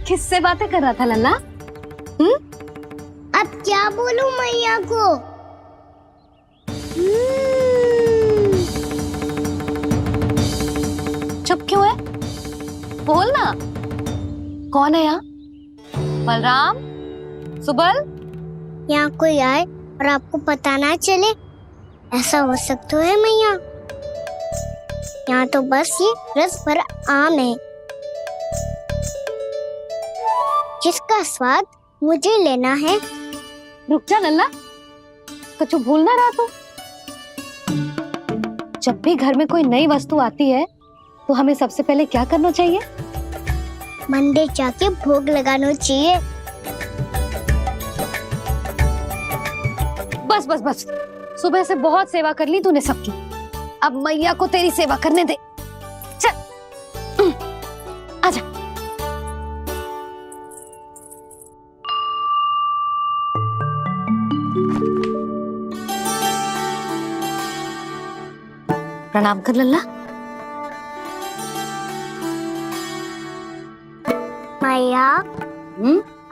किससे बातें कर रहा था लल्ला? अब क्या बोलूं मैया को? चुप क्यों है? बोल ना। कौन है यहाँ? बलराम, सुबल? यहाँ कोई आए और आपको पता ना चले, ऐसा हो सकता है मैया? यहाँ तो बस ये रस भर आम है जिसका स्वाद मुझे लेना है। रुक जा लल्ला, कुछ भूल ना रहा तू। जब भी घर में कोई नई वस्तु आती है तो हमें सबसे पहले क्या करना चाहिए? मंदिर जाके भोग लगाना चाहिए। बस बस बस, सुबह से बहुत सेवा कर ली तूने सबकी, अब मैया को तेरी सेवा करने दे। चल आजा। प्रणाम कर लल्ला। मैया,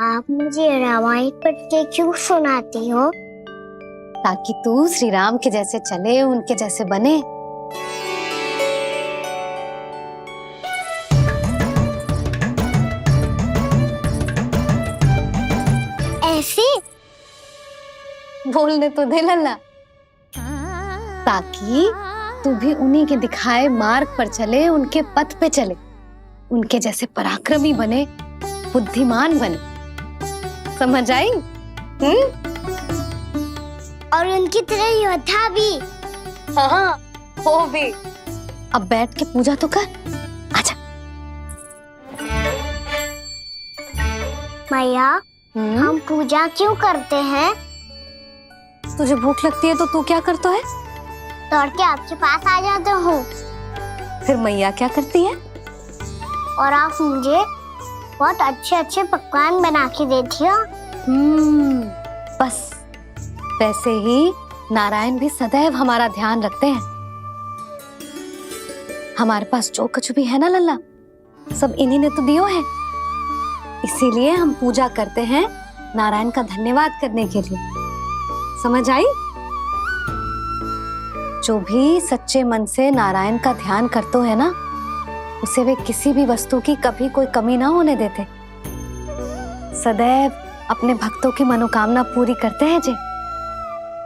आप मुझे रामायण पढ़ के क्यों सुनाती हो? ताकि तू श्री राम के जैसे चले, उनके जैसे बने। ऐसे बोलने तो दे लल्ला, ताकि तू भी उन्हीं के दिखाए मार्ग पर चले, उनके पथ पे चले, उनके जैसे पराक्रमी बने, बुद्धिमान बने। समझ आई? और उनकी तरह योद्धा भी। हाँ, वो भी। अब बैठ के पूजा तो कर। आजा। मैया, हम पूजा क्यों करते हैं? तुझे भूख लगती है तो तू क्या करता है? दौड़ के आपके पास आ जाता हूँ। फिर मैया क्या करती है? और आप मुझे बहुत अच्छे अच्छे पकवान बना के देती हो। बस वैसे ही नारायण भी सदैव हमारा ध्यान रखते हैं। हमारे पास जो कुछ भी है ना लल्ला, सब इन्हीं ने तो दियो है। इसीलिए हम पूजा करते हैं नारायण का धन्यवाद करने के लिए। समझ आई? जो भी सच्चे मन से नारायण का ध्यान करते है ना, उसे वे किसी भी वस्तु की कभी कोई कमी ना होने देते। सदैव अपने भक्तों की मनोकामना पूरी करते हैं जी।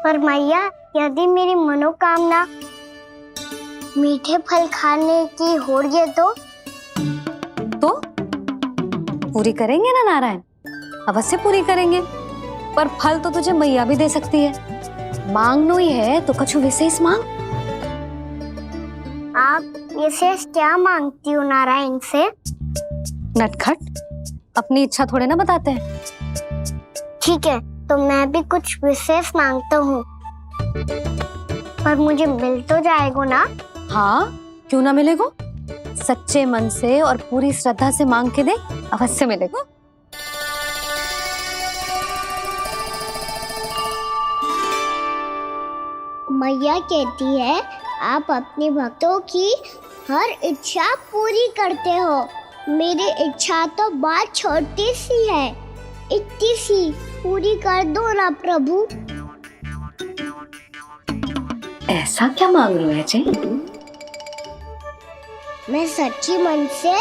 पर मैया, यदि मेरी मनोकामना मीठे फल खाने की हो रही तो पूरी करेंगे ना नारायण? अवश्य पूरी करेंगे। पर फल तो तुझे मैया भी दे सकती है। मांगनो ही है तो कुछ विशेष मांग। आप विशेष क्या मांगती हो नारायण से? नटखट, अपनी इच्छा थोड़े ना बताते हैं। ठीक है, तो मैं भी कुछ विशेष मांगता हूँ, पर मुझे मिल तो जाएगा ना? हाँ, क्यों ना मिलेगा। सच्चे मन से और पूरी श्रद्धा से मांग के दे, अवश्य मिलेगा। मैया कहती है आप अपने भक्तों की हर इच्छा पूरी करते हो। मेरी इच्छा तो बहुत छोटी सी है, इतनी सी पूरी कर दो ना प्रभु। ऐसा क्या मांग रहे हो जी? मैं सच्ची मन से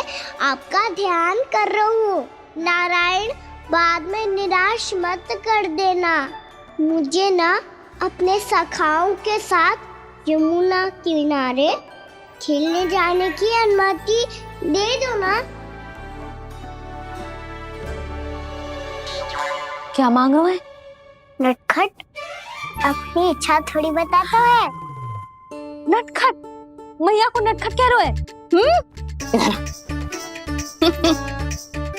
आपका ध्यान कर रहा हूँ। नारायण, बाद में निराश मत कर देना। मुझे ना अपने सखाओं के साथ यमुना किनारे खेलने जाने की अनुमति दे दो ना। क्या मांग रहे हो? नटखट, अपनी इच्छा थोड़ी बताता है। नटखट? मैया को नटखट कह रहे हो?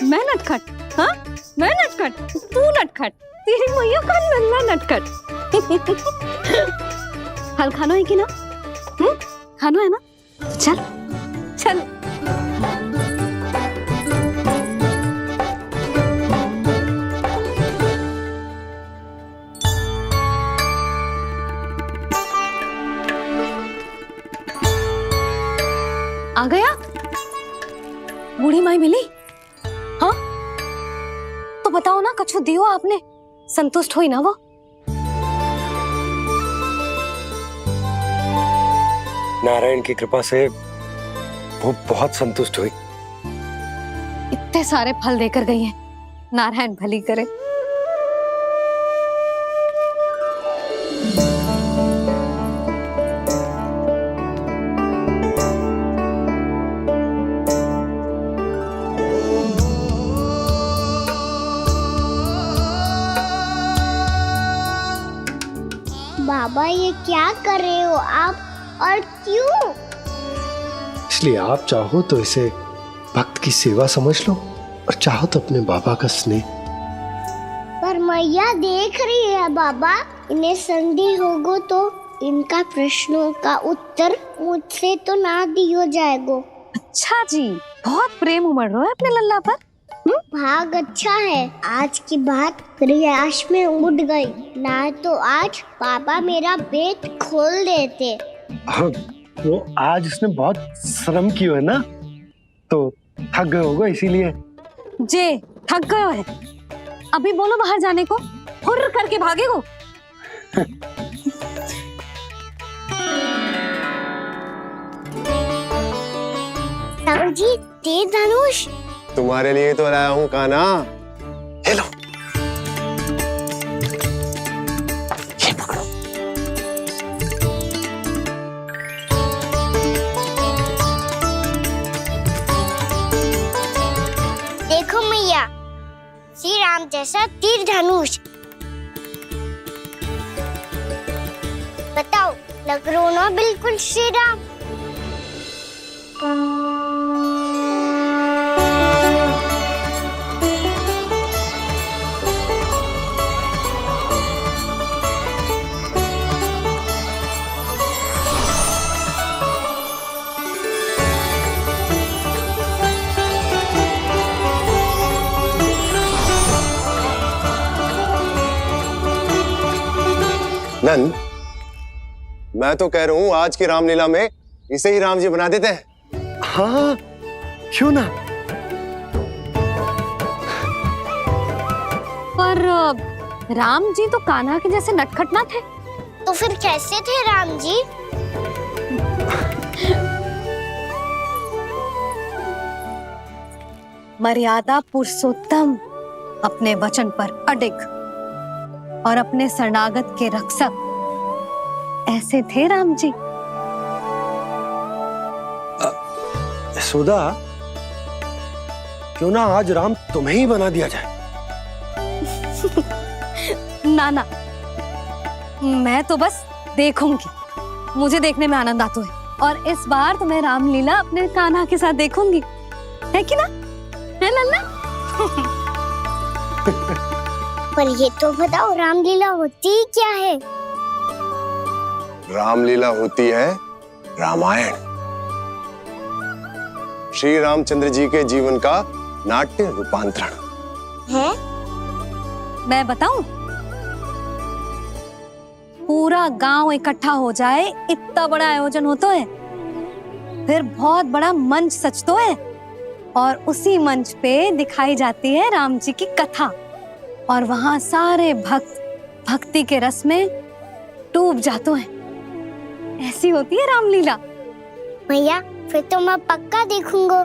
मैं नटखट? हाँ, मैं नटखट? तू नटखट? तेरी मैया का नल्ला नटखट। फल खाना है कि ना? खाना है ना? चल चल। आ गया? बूढ़ी माई मिली? हाँ, बताओ ना, कछु दियो आपने, संतुष्ट हुई ना वो? नारायण की कृपा से वो बहुत संतुष्ट हुई। इतने सारे फल देकर गई हैं, नारायण भली करे। बाबा ये क्या कर रहे हो आप, और क्यों? इसलिए आप चाहो तो इसे भक्त की सेवा समझ लो, और चाहो तो अपने बाबा का स्नेह। पर मैया देख रही है बाबा, इन्हें संदेह होगो तो इनका प्रश्नों का उत्तर मुझसे तो ना दियो जाएगो। अच्छा जी, बहुत प्रेम उमड़ रहा है अपने लल्ला पर। भाग अच्छा है, आज की बात प्रयास में उड़ गई, ना तो आज पापा मेरा पेट खोल देते। वो आज उसने बहुत श्रम किया है ना, तो थक गए होगा इसीलिए। जे थक गए है, अभी बोलो बाहर जाने को, हुर्र करके भागेगो। जी तेज धनुष तुम्हारे लिए तो लाया हूँ कान्हा। ये लो, ये पकड़ो। देखो मैया, श्री राम जैसा तीर धनुष। बताओ, लग रहा ना बिल्कुल श्री राम? नंद, मैं तो कह रहा हूँ आज की रामलीला में इसे ही राम जी बना देते हैं। हाँ, क्यों ना। पर राम जी तो कान्हा के जैसे नटखट ना थे। तो फिर कैसे थे राम जी? मर्यादा पुरुषोत्तम, अपने वचन पर अडिग और अपने शरणागत के रक्षक, ऐसे थे राम जी। यशोदा, क्यों ना आज राम तुम्हें ही बना दिया जाए। ना ना, मैं तो बस देखूंगी, मुझे देखने में आनंद आता है, और इस बार तो मैं रामलीला अपने कान्हा के साथ देखूंगी, है कि ना, है लल्ला? पर ये तो बताओ, रामलीला होती क्या है? रामलीला होती है रामायण, श्री रामचंद्र जी के जीवन का नाट्य रूपांतरण है। मैं बताऊं, पूरा गांव इकट्ठा हो जाए, इतना बड़ा आयोजन होता है, फिर बहुत बड़ा मंच सजतो है, और उसी मंच पे दिखाई जाती है राम जी की कथा, और वहां सारे भक्त भक्ति के रस में डूब जाते हैं। ऐसी होती है रामलीला। भैया, फिर तो मैं पक्का देखूंगा।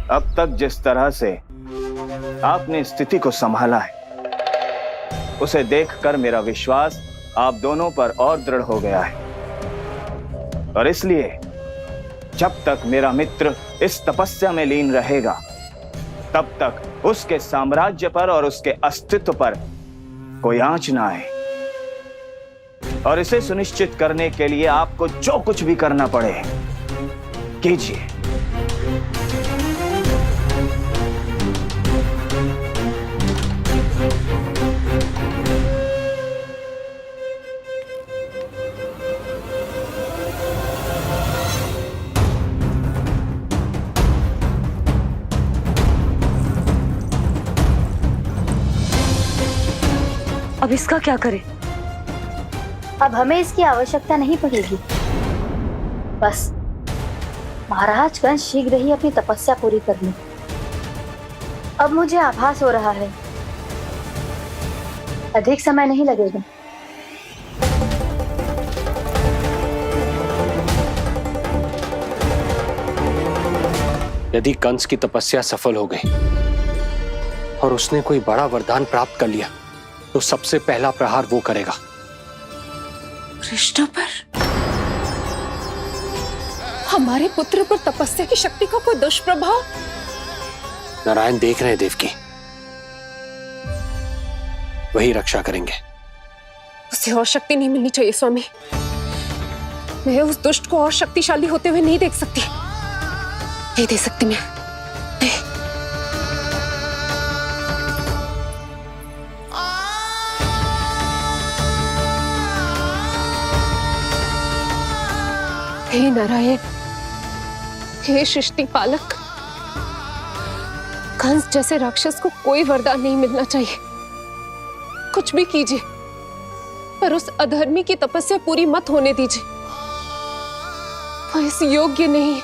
अब तक जिस तरह से आपने स्थिति को संभाला है, उसे देखकर मेरा विश्वास आप दोनों पर और दृढ़ हो गया है, और इसलिए जब तक मेरा मित्र इस तपस्या में लीन रहेगा, तब तक उसके साम्राज्य पर और उसके अस्तित्व पर कोई आंच ना आए। और इसे सुनिश्चित करने के लिए आपको जो कुछ भी करना पड़े कीजिए। अब इसका क्या करें? अब हमें इसकी आवश्यकता नहीं पड़ेगी। बस महाराज कंस शीघ्र ही अपनी तपस्या पूरी कर लें। अब मुझे आभास हो रहा है अधिक समय नहीं लगेगा। यदि कंस की तपस्या सफल हो गई और उसने कोई बड़ा वरदान प्राप्त कर लिया तो सबसे पहला प्रहार वो करेगा। कृष्ण पर, हमारे पुत्र पर तपस्या की शक्ति का कोई दुष्प्रभाव? नारायण देख रहे हैं देवकी, वही रक्षा करेंगे। उसे और शक्ति नहीं मिलनी चाहिए स्वामी। मैं उस दुष्ट को और शक्तिशाली होते हुए नहीं देख सकती, नहीं दे सकती मैं। नहीं। हे नारायण, हे सृष्टि पालक, कंस जैसे राक्षस को कोई वरदान नहीं मिलना चाहिए। कुछ भी कीजिए पर उस अधर्मी की तपस्या पूरी मत होने दीजिए। वो इस योग्य नहीं है,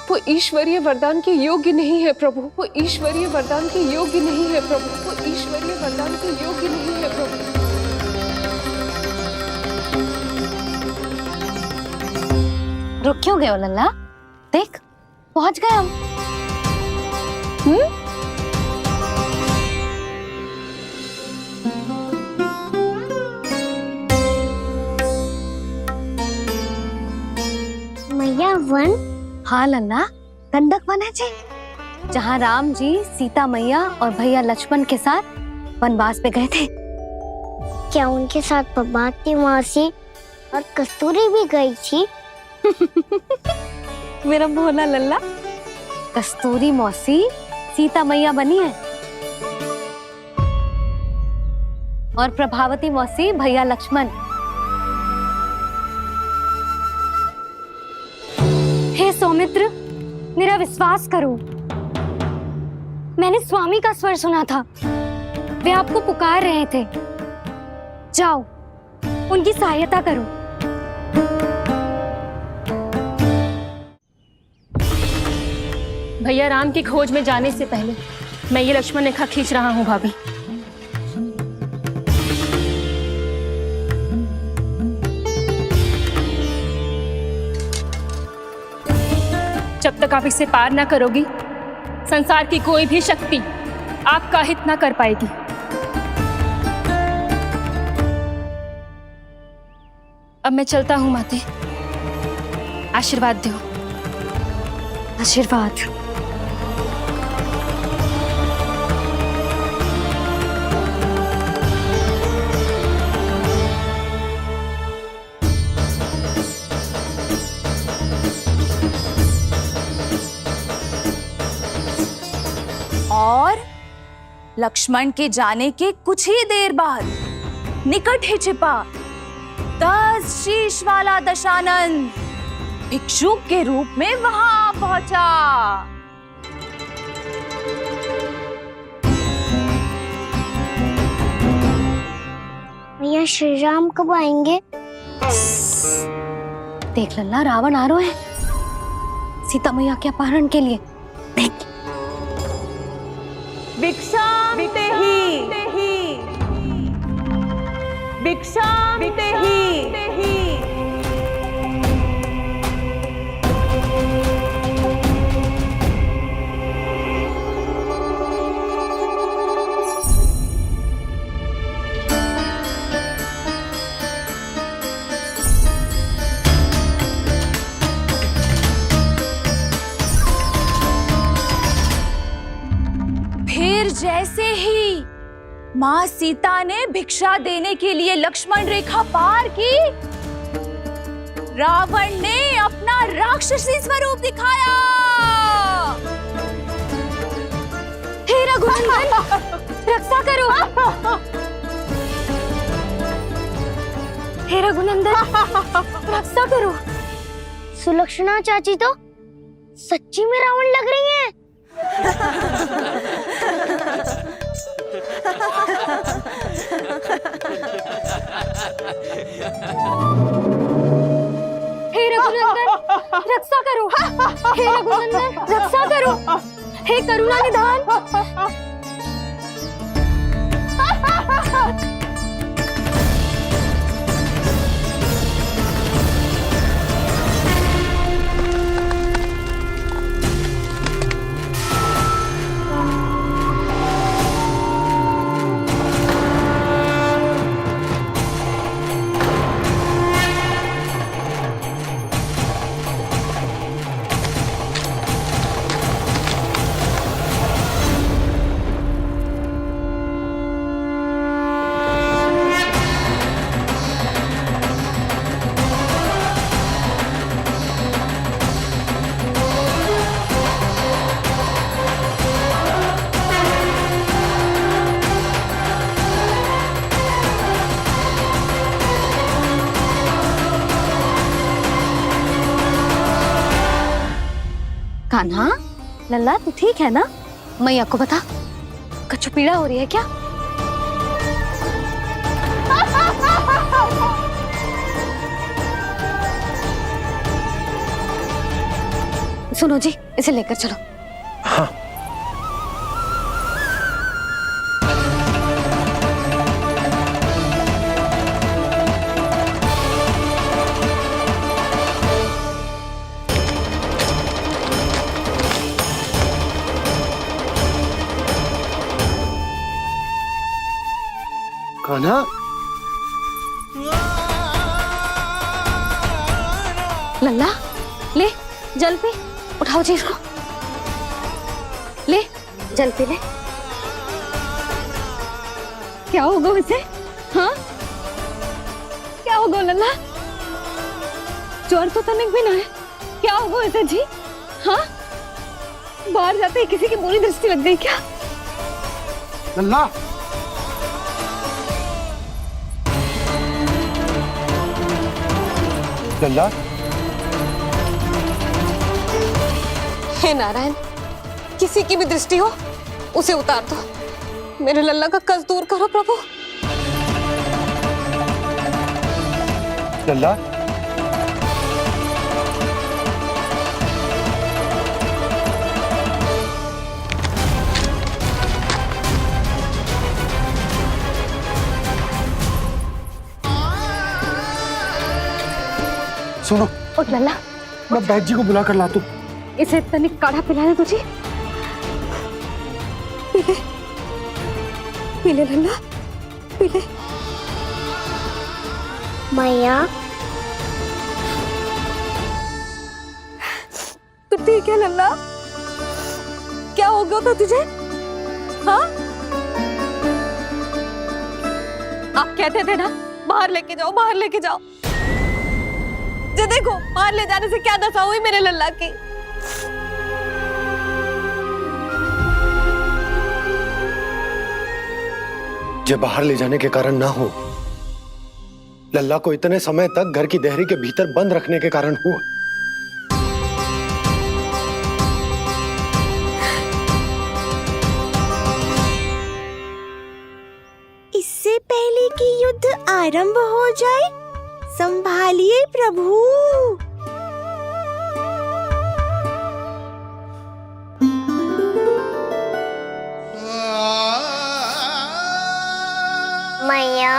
वो ईश्वरीय वरदान के योग्य नहीं है प्रभु। वो ईश्वरीय वरदान के योग्य नहीं है प्रभु। वो ईश्वरीय वरदान के योग्य नहीं है प्रभु। रुक क्यों गए हो लल्ला? देख पहुंच गए हम। मैया वन? हाँ लल्ला, गंडक वन है जी, जहाँ राम जी सीता मैया और भैया लक्ष्मण के साथ वनवास पे गए थे। क्या उनके साथ पद्मावती मौसी और कस्तूरी भी गई थी? मेरा भोला लल्ला, कस्तूरी मौसी सीता मैया बनी है और प्रभावती मौसी भैया लक्ष्मण। हे सौमित्र, मेरा विश्वास करो, मैंने स्वामी का स्वर सुना था। वे आपको पुकार रहे थे। जाओ, उनकी सहायता करो। भैया राम की खोज में जाने से पहले मैं ये लक्ष्मण रेखा खींच रहा हूँ भाभी। जब तक आप इसे पार ना करोगी, संसार की कोई भी शक्ति आपका हित ना कर पाएगी। अब मैं चलता हूँ माते, आशीर्वाद दो। आशीर्वाद। और लक्ष्मण के जाने के कुछ ही देर बाद निकट ही छिपा 10 शीश वाला दशानन भिक्षुक के रूप में वहां पहुंचा। भैया श्री राम कब आएंगे? देख लल्ला, रावण आ रहा है सीता मैया के अपहरण के लिए। देख, भिक्षाम तेहि, भिक्षाम तेहि। फिर जैसे ही माँ सीता ने भिक्षा देने के लिए लक्ष्मण रेखा पार की, रावण ने अपना राक्षसी स्वरूप दिखाया। हे रघुनंदन, रक्षा करो। हे रघुनंदन, रक्षा करो। सुलक्षणा चाची तो सच्ची में रावण लग रही हैं। रक्षा करो, हे रघुनंदन रक्षा करो, हे करुणा निधान। कान्हा, लल्ला तू ठीक है ना? मैया को बता, कछु पीड़ा हो रही है क्या? सुनो जी, इसे लेकर चलो। हाँ। कान्हा, लल्ला ले जल पी, उठाओ जी इसको, ले जल पी ले। क्या होगा उसे? हाँ क्या होगा लल्ला? ज्वर तो तनिक भी ना है, क्या होगा उसे जी? हाँ बाहर जाते ही किसी की बुरी दृष्टि लग गई क्या? लल्ला, लल्ला, हे नारायण, किसी की भी दृष्टि हो उसे उतार दो, मेरे लल्ला का कष्ट दूर करो प्रभु। लल्ला, सुनो, उठ लल्ला, मैं बैद जी को बुला कर लाता हूँ। इसे तनिक काढ़ा पिला दे तुझे। पी ले, पी ले लल्ला, पी ले। मैया तू ठीक है लल्ला? क्या हो गया था तुझे? हाँ आप कहते थे ना बाहर लेके जाओ, बाहर लेके जाओ। जे देखो बाहर ले जाने से क्या दशा हुई मेरे लल्ला की। जे बाहर ले जाने के कारण ना हो, लल्ला को इतने समय तक घर की देहरी के भीतर बंद रखने के कारण हुआ। इससे पहले कि युद्ध आरंभ हो जाए, संभालिए प्रभु। मैया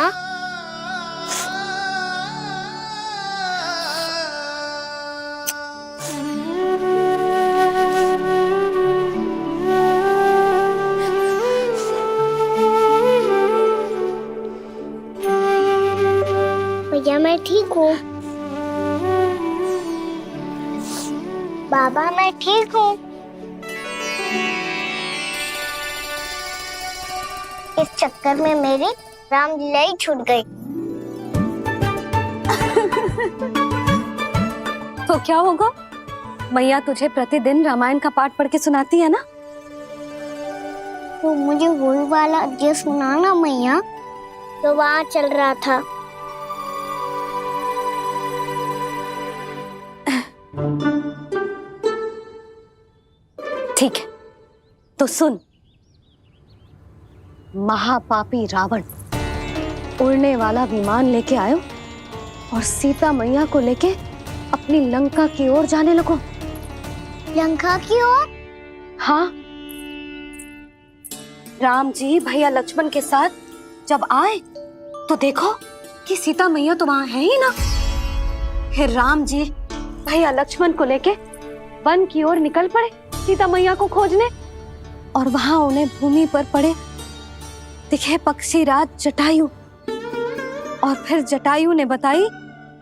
भैया मैं ठीक हूँ। बाबा मैं ठीक हूँ। इस चक्कर में मेरी रामलीला ही छूट गई। तो क्या होगा? मैया तुझे प्रतिदिन रामायण का पाठ पढ़ के सुनाती है ना? तो मुझे वही वाला अध्याय सुनाना मैया, तो वहाँ चल रहा था। ठीक है तो सुन। महापापी रावण उड़ने वाला विमान लेके आयो और सीता मैया को लेके अपनी लंका की ओर जाने लगो। लंका की ओर? हाँ, राम जी भैया लक्ष्मण के साथ जब आए तो देखो कि सीता मैया तो वहां है ही ना। फिर राम जी भैया लक्ष्मण को लेके वन की ओर निकल पड़े सीता मैया को खोजने, और वहां उन्हें भूमि पर पड़े दिखे पक्षी राज जटायु। और फिर जटायु ने बताई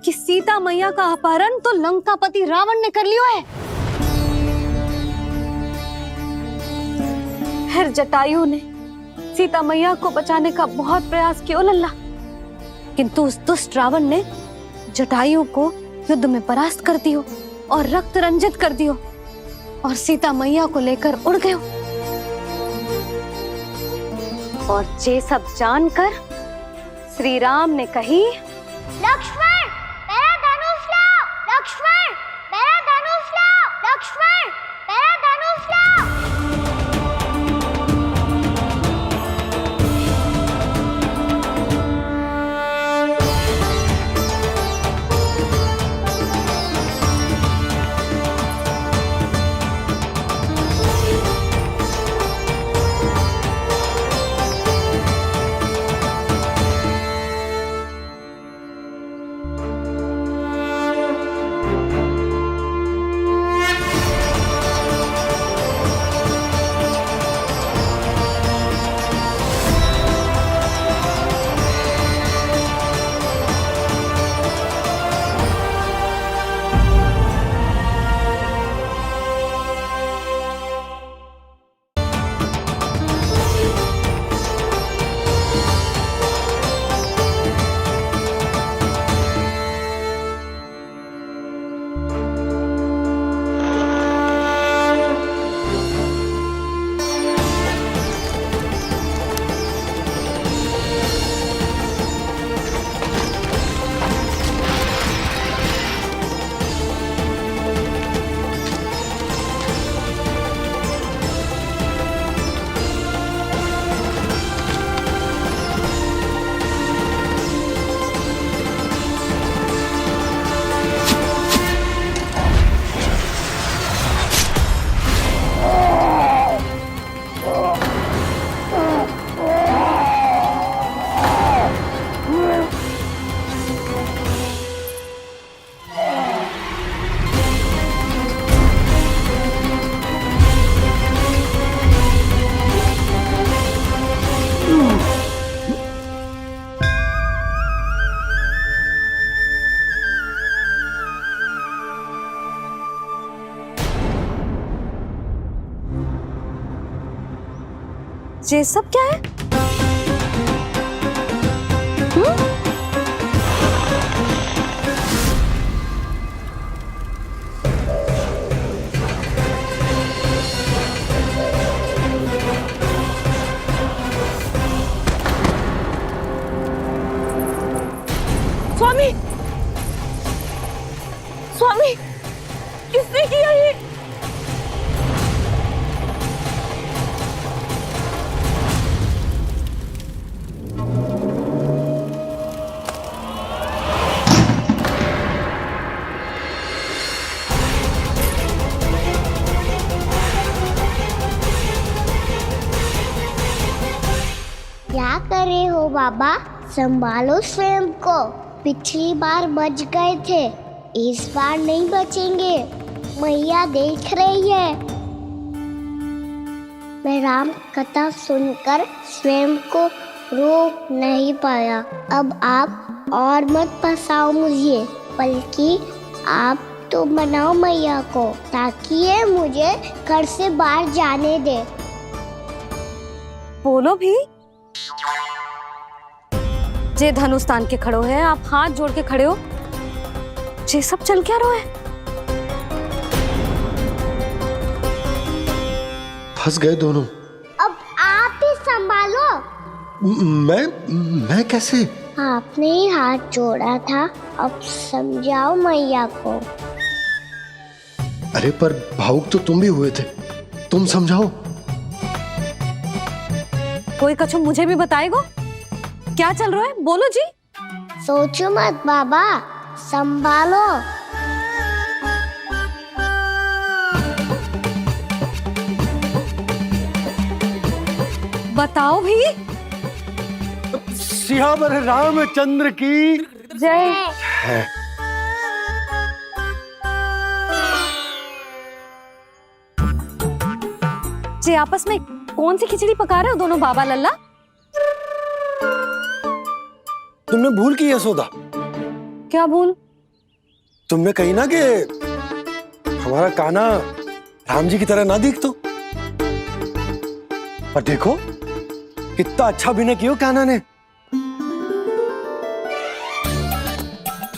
कि सीता मैया का अपहरण तो लंकापति रावण ने कर लियो है। फिर जटायु ने सीता मैया को बचाने का बहुत प्रयास किया लल्ला, किंतु उस दुष्ट रावण ने जटायु को युद्ध में परास्त कर दियो और रक्त रंजित कर दियो और सीता मैया को लेकर उड़ गयो। और ये सब जानकर श्री राम ने कही, लक्ष्मण मेरा धनुष लाओ, लक्ष्मण मेरा धनुष लाओ, लक्ष्मण मेरा धनुष लाओ। ये सब क्या है? स्वामी, स्वामी, किसने किया ये? क्या कर रहे हो बाबा? संभालो स्वयं को। पिछली बार बच गए थे, इस बार नहीं बचेंगे। मैया देख रही है। मैं राम कथा सुनकर स्वयं को रोक नहीं पाया। अब आप और मत फंसाओ मुझे, बल्कि आप तो बनाओ मैया को, ताकि ये मुझे घर से बाहर जाने दे। बोलो भी। जे धनुष तान के खड़ो है, आप हाथ जोड़ के खड़े हो, ये सब चल क्या रहा है? फंस गए दोनों। अब आप ही संभालो। मैं कैसे? आपने ही हाथ जोड़ा था, अब समझाओ मैया को। अरे पर भावुक तो तुम भी हुए थे, तुम समझाओ। कोई कछु मुझे भी बताएगो? क्या चल रहा है? बोलो जी। सोचो मत बाबा, संभालो। बताओ भी। सियावर रामचंद्र की जय। है। जी आपस में कौन सी खिचड़ी पका रहे हो दोनों बाबा लल्ला? तुमने भूल की यशोदा? क्या भूल? तुमने कही ना कि हमारा कान्हा राम जी की तरह ना दिख तो। पर देखो कितना अच्छा अभिनय किया कान्हा ने।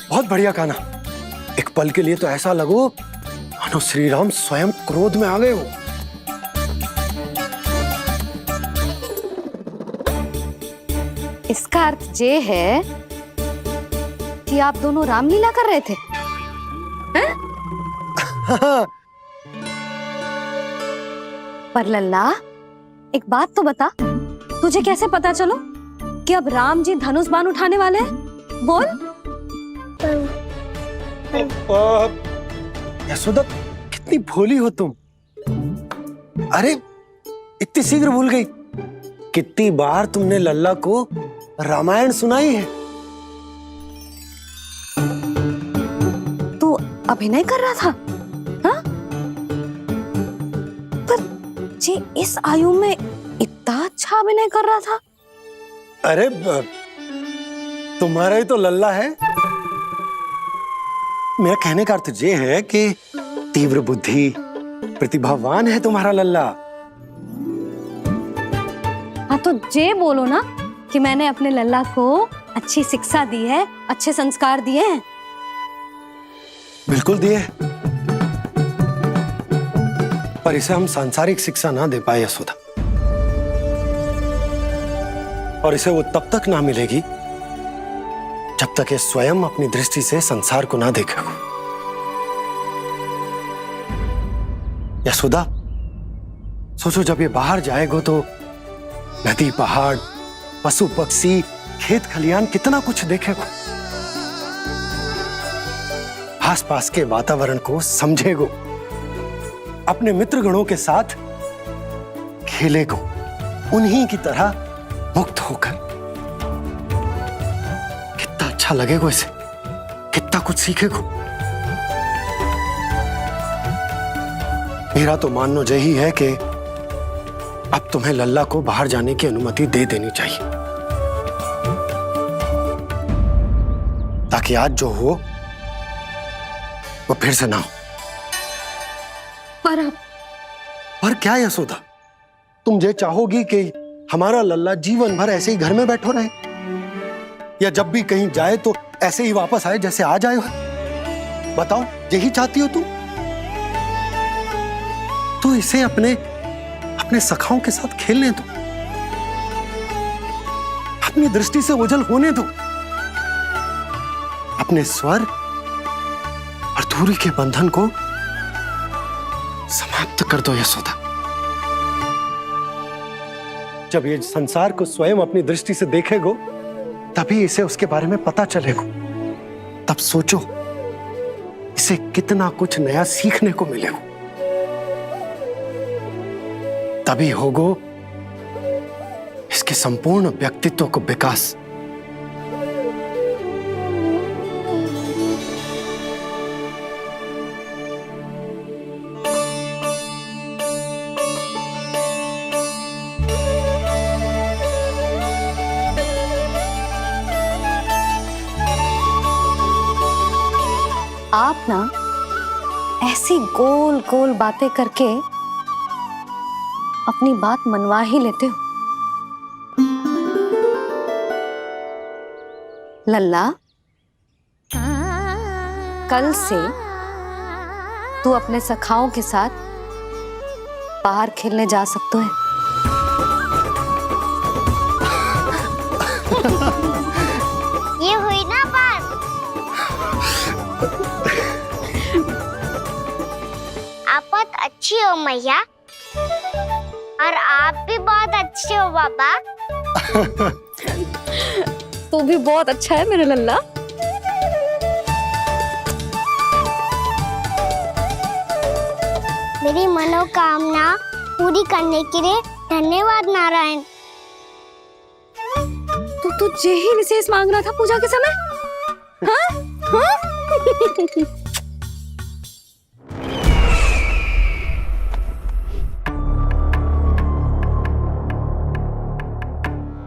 बहुत बढ़िया कान्हा। एक पल के लिए तो ऐसा लगो मानो श्री राम स्वयं क्रोध में आ गए हो। इसका अर्थ ये है कि आप दोनों रामलीला कर रहे थे, हैं? पर लल्ला एक बात तो बता, तुझे कैसे पता चलो कि अब राम जी धनुष बाण उठाने वाले हैं? बोल। यशोदा कितनी भोली हो तुम। अरे इतनी शीघ्र भूल गई। कितनी बार तुमने लल्ला को रामायण सुनाई है। तू अभिनय कर रहा था, हाँ? पर जे इस आयु में इतना अच्छा अभिनय कर रहा था। अरे तुम्हारा ही तो लल्ला है। मेरा कहने का अर्थ ये है कि तीव्र बुद्धि, प्रतिभावान है तुम्हारा लल्ला। हाँ तो जे बोलो ना कि मैंने अपने लल्ला को अच्छी शिक्षा दी है, अच्छे संस्कार दिए हैं। बिल्कुल दिए, पर इसे हम सांसारिक शिक्षा ना दे पाए यशोदा। और इसे वो तब तक ना मिलेगी जब तक ये स्वयं अपनी दृष्टि से संसार को ना देखेगा। यशोदा सोचो, जब ये बाहर जाएगा तो नदी, पहाड़, पशु पक्षी, खेत खलियान कितना कुछ देखेगा। आसपास के वातावरण को समझेगो, अपने मित्रगणों के साथ खेलेगो, उन्हीं की तरह मुक्त होकर। कितना अच्छा लगेगा इसे, कितना कुछ सीखेगो। मेरा तो मानना यही है कि अब तुम्हें लल्ला को बाहर जाने की अनुमति दे देनी चाहिए, ताकि आज जो हो वो फिर से ना हो। पर क्या यशोदा, तुम ये चाहोगी कि हमारा लल्ला जीवन भर ऐसे ही घर में बैठो रहे, या जब भी कहीं जाए तो ऐसे ही वापस आए जैसे आज आए हो? बताओ, यही चाहती हो तुम? तो इसे अपने सखाओं के साथ खेलने दो, अपनी दृष्टि से ओझल होने दो, अपने स्वर और दूरी के बंधन को समाप्त कर दो यशोदा। जब ये संसार को स्वयं अपनी दृष्टि से देखेगो, तभी इसे उसके बारे में पता चलेगा। तब सोचो इसे कितना कुछ नया सीखने को मिलेगा। तभी होगो इसके संपूर्ण व्यक्तित्व को विकास। आप ना ऐसी गोल गोल बातें करके अपनी बात मनवा ही लेते हो। लल्ला, कल से तू अपने सखाओं के साथ बाहर खेलने जा सकते हैं। ये हुई ना बात। आप बहुत अच्छी हो मैया, और आप भी बहुत अच्छे हो बाबा। तू भी बहुत अच्छा है मेरे लल्ला। मेरी मनोकामना पूरी करने के लिए धन्यवाद नारायण। तुझे ही विशेष मांग रहा था पूजा के समय? हाँ? हाँ?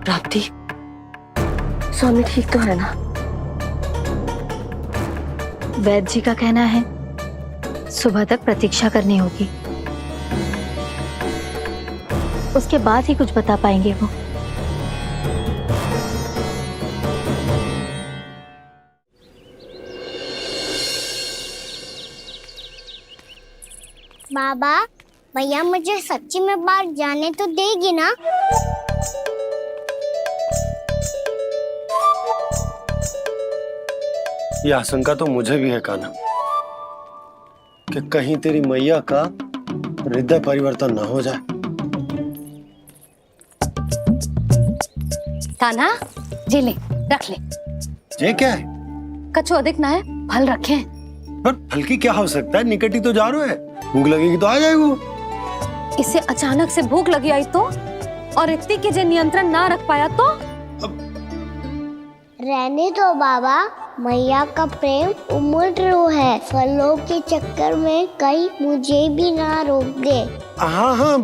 प्राप्ति, स्वामी ठीक तो है ना? वैद्य जी का कहना है सुबह तक प्रतीक्षा करनी होगी, उसके बाद ही कुछ बता पाएंगे वो। बाबा, भैया मुझे सच्ची में बाहर जाने तो देगी ना? ये आशंका तो मुझे भी है कान्हा कि कहीं तेरी मैया का हृदय परिवर्तन ना हो जाए। कान्हा, जी ले, रख ले। ये क्या है? कछु अधिक ना है, फल रखे हैं। पर फल की क्या हो सकता है, निकट ही तो जा रहे है, भूख लगेगी तो आ जाएगा वो। इसे अचानक से भूख लगी आई तो, और इतनी की जे नियंत्रण ना रख पाया तो? रहने दो बाबा, मैया का प्रेम उमड़ रो है, फलों के चक्कर में कहीं मुझे भी ना रोक दे। हाँ हाँ,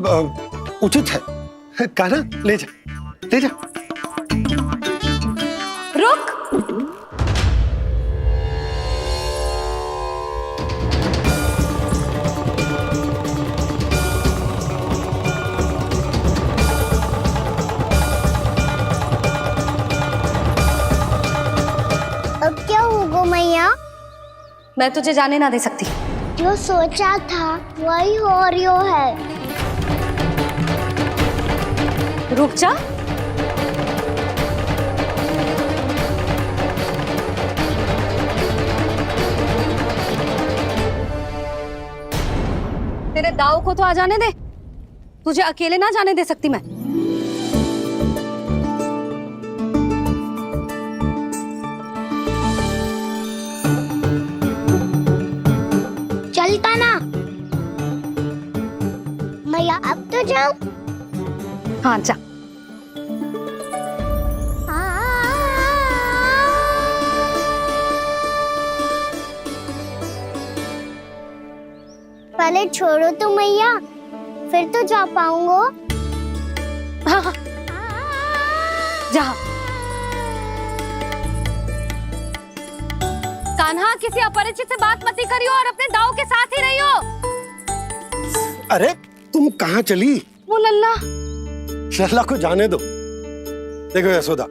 उचित है। कान्हा ले जा, ले जा। रुक। अब क्या होगा मैया? मैं तुझे जाने ना दे सकती। जो सोचा था वही हो रही है। रुक जा। तेरे दाव को तो आ जाने दे, तुझे अकेले ना जाने दे सकती मैं। चलता ना मैया, अब तो जाओ। हाँ जा। पहले छोड़ो तो मैया, फिर तो जा पाऊंगा। हाँ हाँ जा। कान्हा, किसी अपरिचित से बात मत करियो और अपने दाव के साथ ही रहियो। अरे तुम कहाँ चली? वो लल्ला। लल्ला को जाने दो। देखो यशोदा,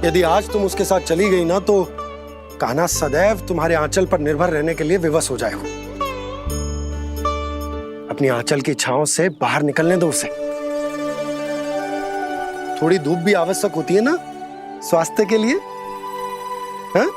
यदि आज तुम उसके साथ चली गई ना तो कान्हा सदैव तुम्हारे आंचल पर निर्भर रहने के लिए विवश हो जाएगा। अपनी आंचल की छांव से बाहर निकलने दो उसे। थोड़ी धूप भी आवश्यक होती है ना स्वास्थ्य के लिए, हाँ?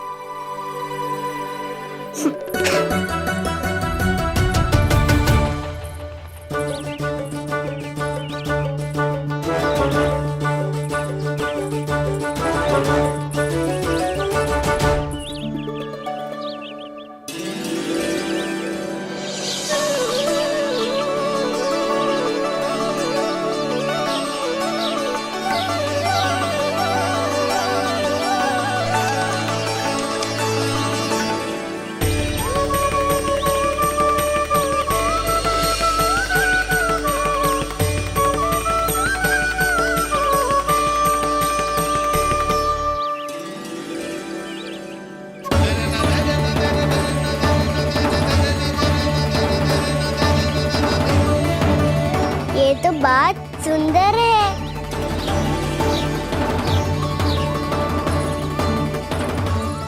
ये तो बात सुंदर है।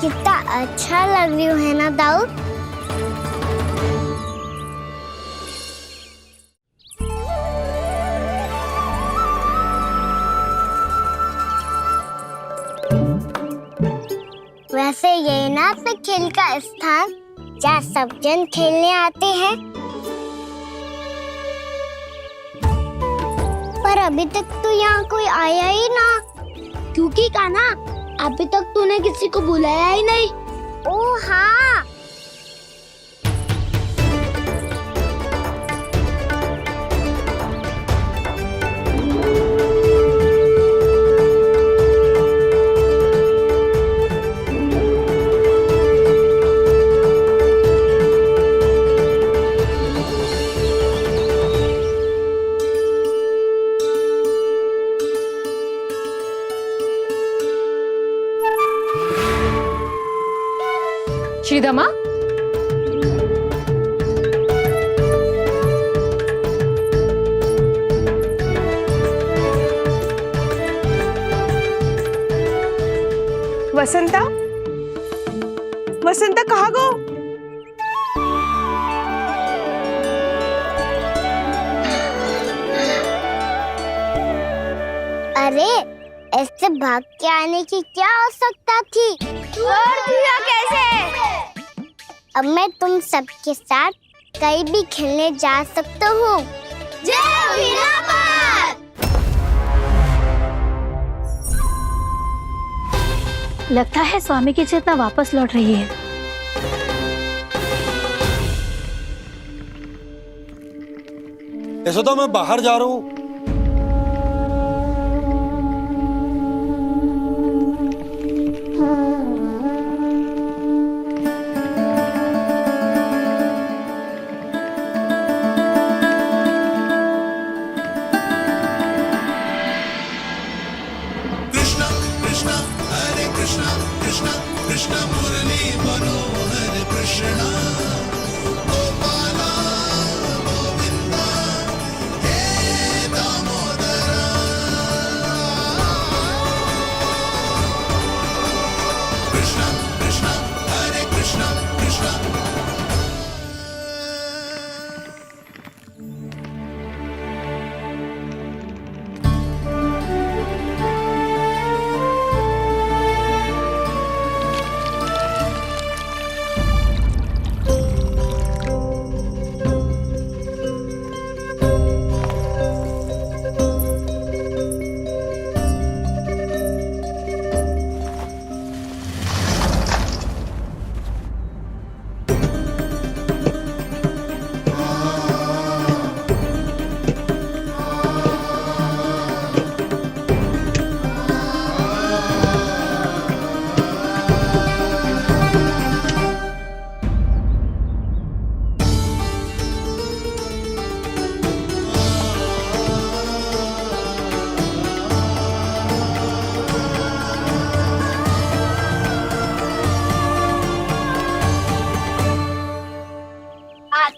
कितना अच्छा लग रही है ना दाऊ? वैसे ये ना अपने खेल का स्थान जहाँ सब जन खेलने आते हैं, पर अभी तक तो यहाँ कोई आया ही ना। क्योंकि कान्हा, अभी तक तूने किसी को बुलाया ही नहीं। ओह हाँ, श्रीधमा, वसंता, वसंता कहाँ गो? अरे ऐसे भाग के आने की क्या आवश्यकता थी? छोड़ दिया कैसे? अब मैं तुम सबके साथ कहीं भी खेलने जा सकता हूँ। जय वीरापाद! लगता है स्वामी की चेतना वापस लौट रही है। यशोदा, मैं बाहर जा रहा हूँ।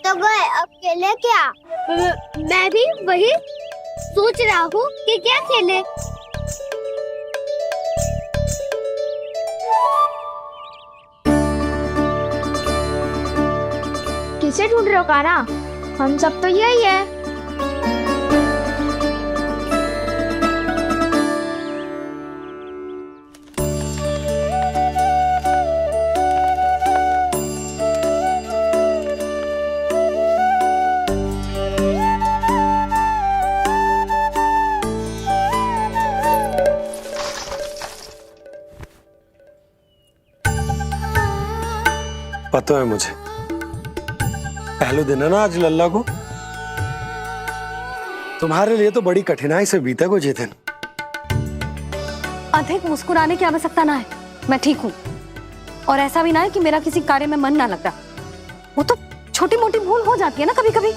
तो गए, अब खेले क्या? मैं भी वही सोच रहा हूँ कि क्या खेले। किसे ढूंढ रहे हो काना? हम सब तो यही है। पता है मुझे, पहले दिन है ना आज लल्ला को। तुम्हारे लिए तो बड़ी कठिनाई से बीता को जितिन। अधिक मुस्कुराने की आवश्यकता ना है, मैं ठीक हूँ। और ऐसा भी ना है कि मेरा किसी कार्य में मन ना लग रहा। वो तो छोटी मोटी भूल हो जाती है ना कभी कभी।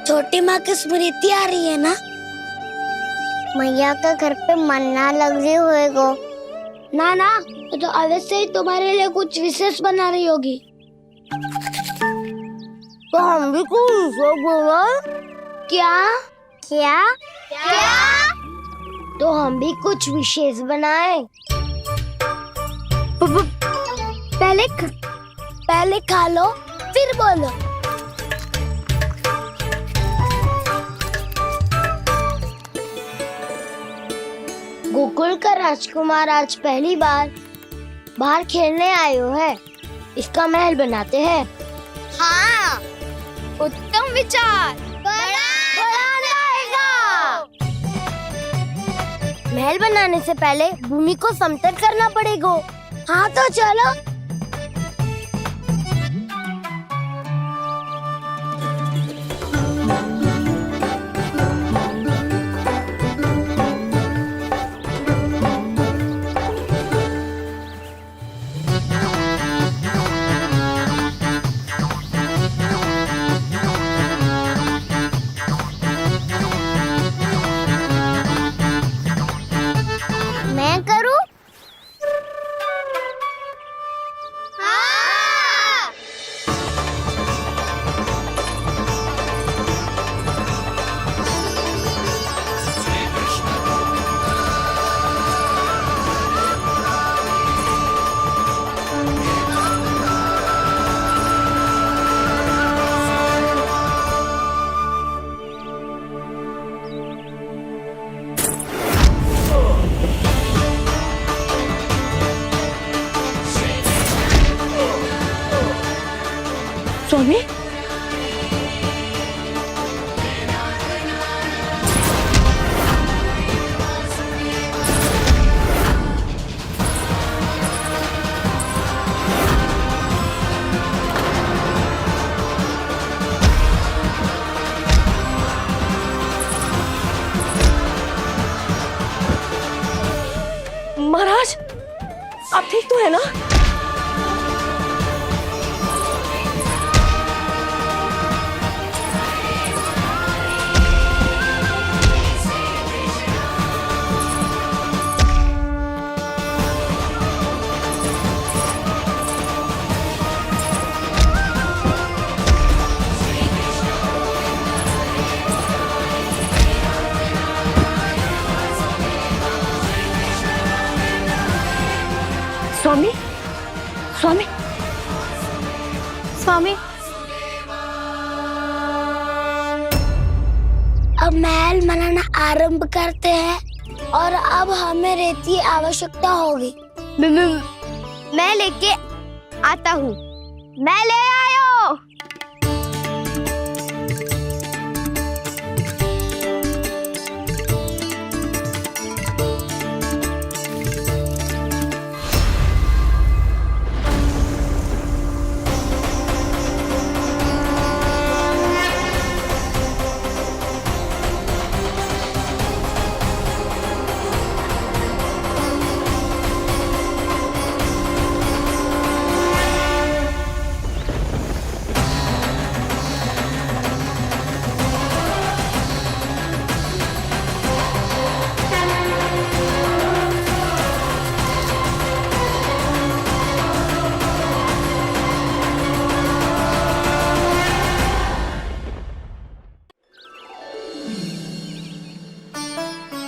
छोटी माँ की स्मृति आ रही है ना? मैया का घर पे मन ना लग रही होएगो। ना ना, तो अवश्य ही तुम्हारे लिए कुछ विशेष बना रही होगी। तो हम भी कुछ विशेष बनाए? क्या क्या क्या? तो हम भी कुछ विशेष बनाए। पहले खा लो फिर बोलो। गोकुल का राजकुमार आज पहली बार बाहर खेलने आए हो है, इसका महल बनाते हैं। हाँ, उत्तम विचार। बड़ा रहेगा। महल बनाने से पहले भूमि को समतल करना पड़ेगा। हाँ तो चलो। स्वामी महाराज आप ठीक तो है ना? स्वामी स्वामी स्वामी अब महल बनाना आरंभ करते हैं और अब हमें रेत की आवश्यकता होगी। मैं लेके आता हूँ। मैं ले आयो।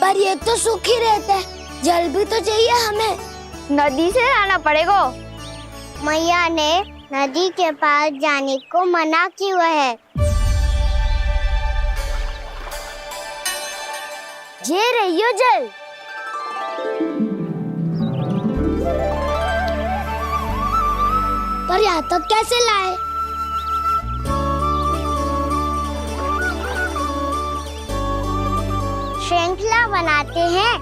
पर ये तो सूखी रहता है, जल भी तो चाहिए हमें। नदी से लाना पड़ेगा। मैया ने नदी के पास जाने को मना किया है। ये रहियो जल। पर यहाँ तक कैसे लाए? श्रृंखला बनाते हैं।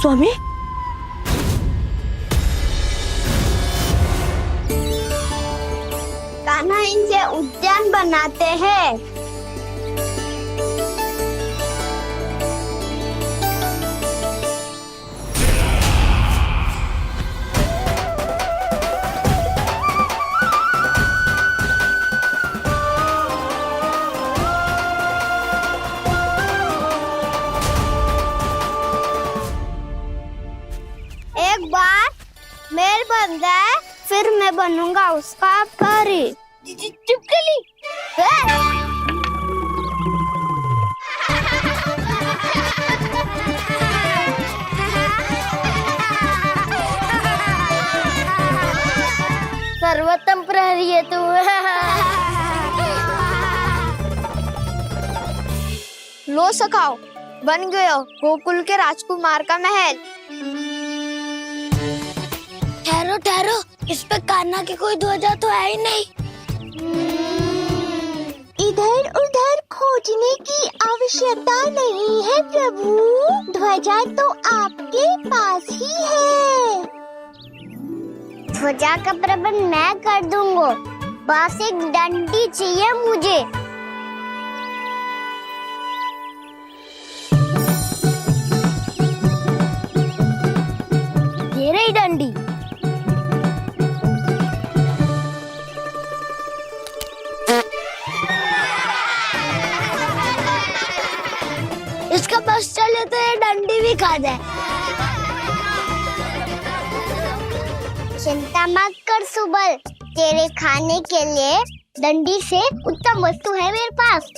स्वामी कान्हा इनसे उद्यान बनाते हैं। एक बार मेल बन जाए फिर मैं बनूंगा उसका परी। चुपकली सर्वोत्तम प्रहरी है तू। लो सखाओ, बन गयो गोकुल के राजकुमार का महल। ठहरो ठहरो, इस पे कान्हा की कोई ध्वजा तो है ही नहीं। इधर उधर खोजने की आवश्यकता नहीं है प्रभु। ध्वजा तो आपके पास ही है। ध्वजा का प्रबंध मैं कर दूंगा। बस एक डंडी चाहिए मुझे। ये रही डंडी। इसका बस चले तो ये डंडी भी खा जाए। चिंता मत कर सुबल, तेरे खाने के लिए डंडी से उत्तम वस्तु है मेरे पास।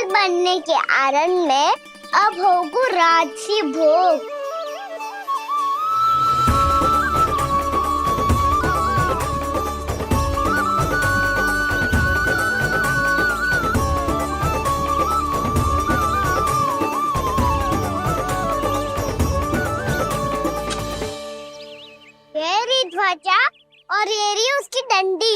बनने के आनंद में अब होगो राजसी भोग। ये रही ध्वजा और ये रही उसकी डंडी।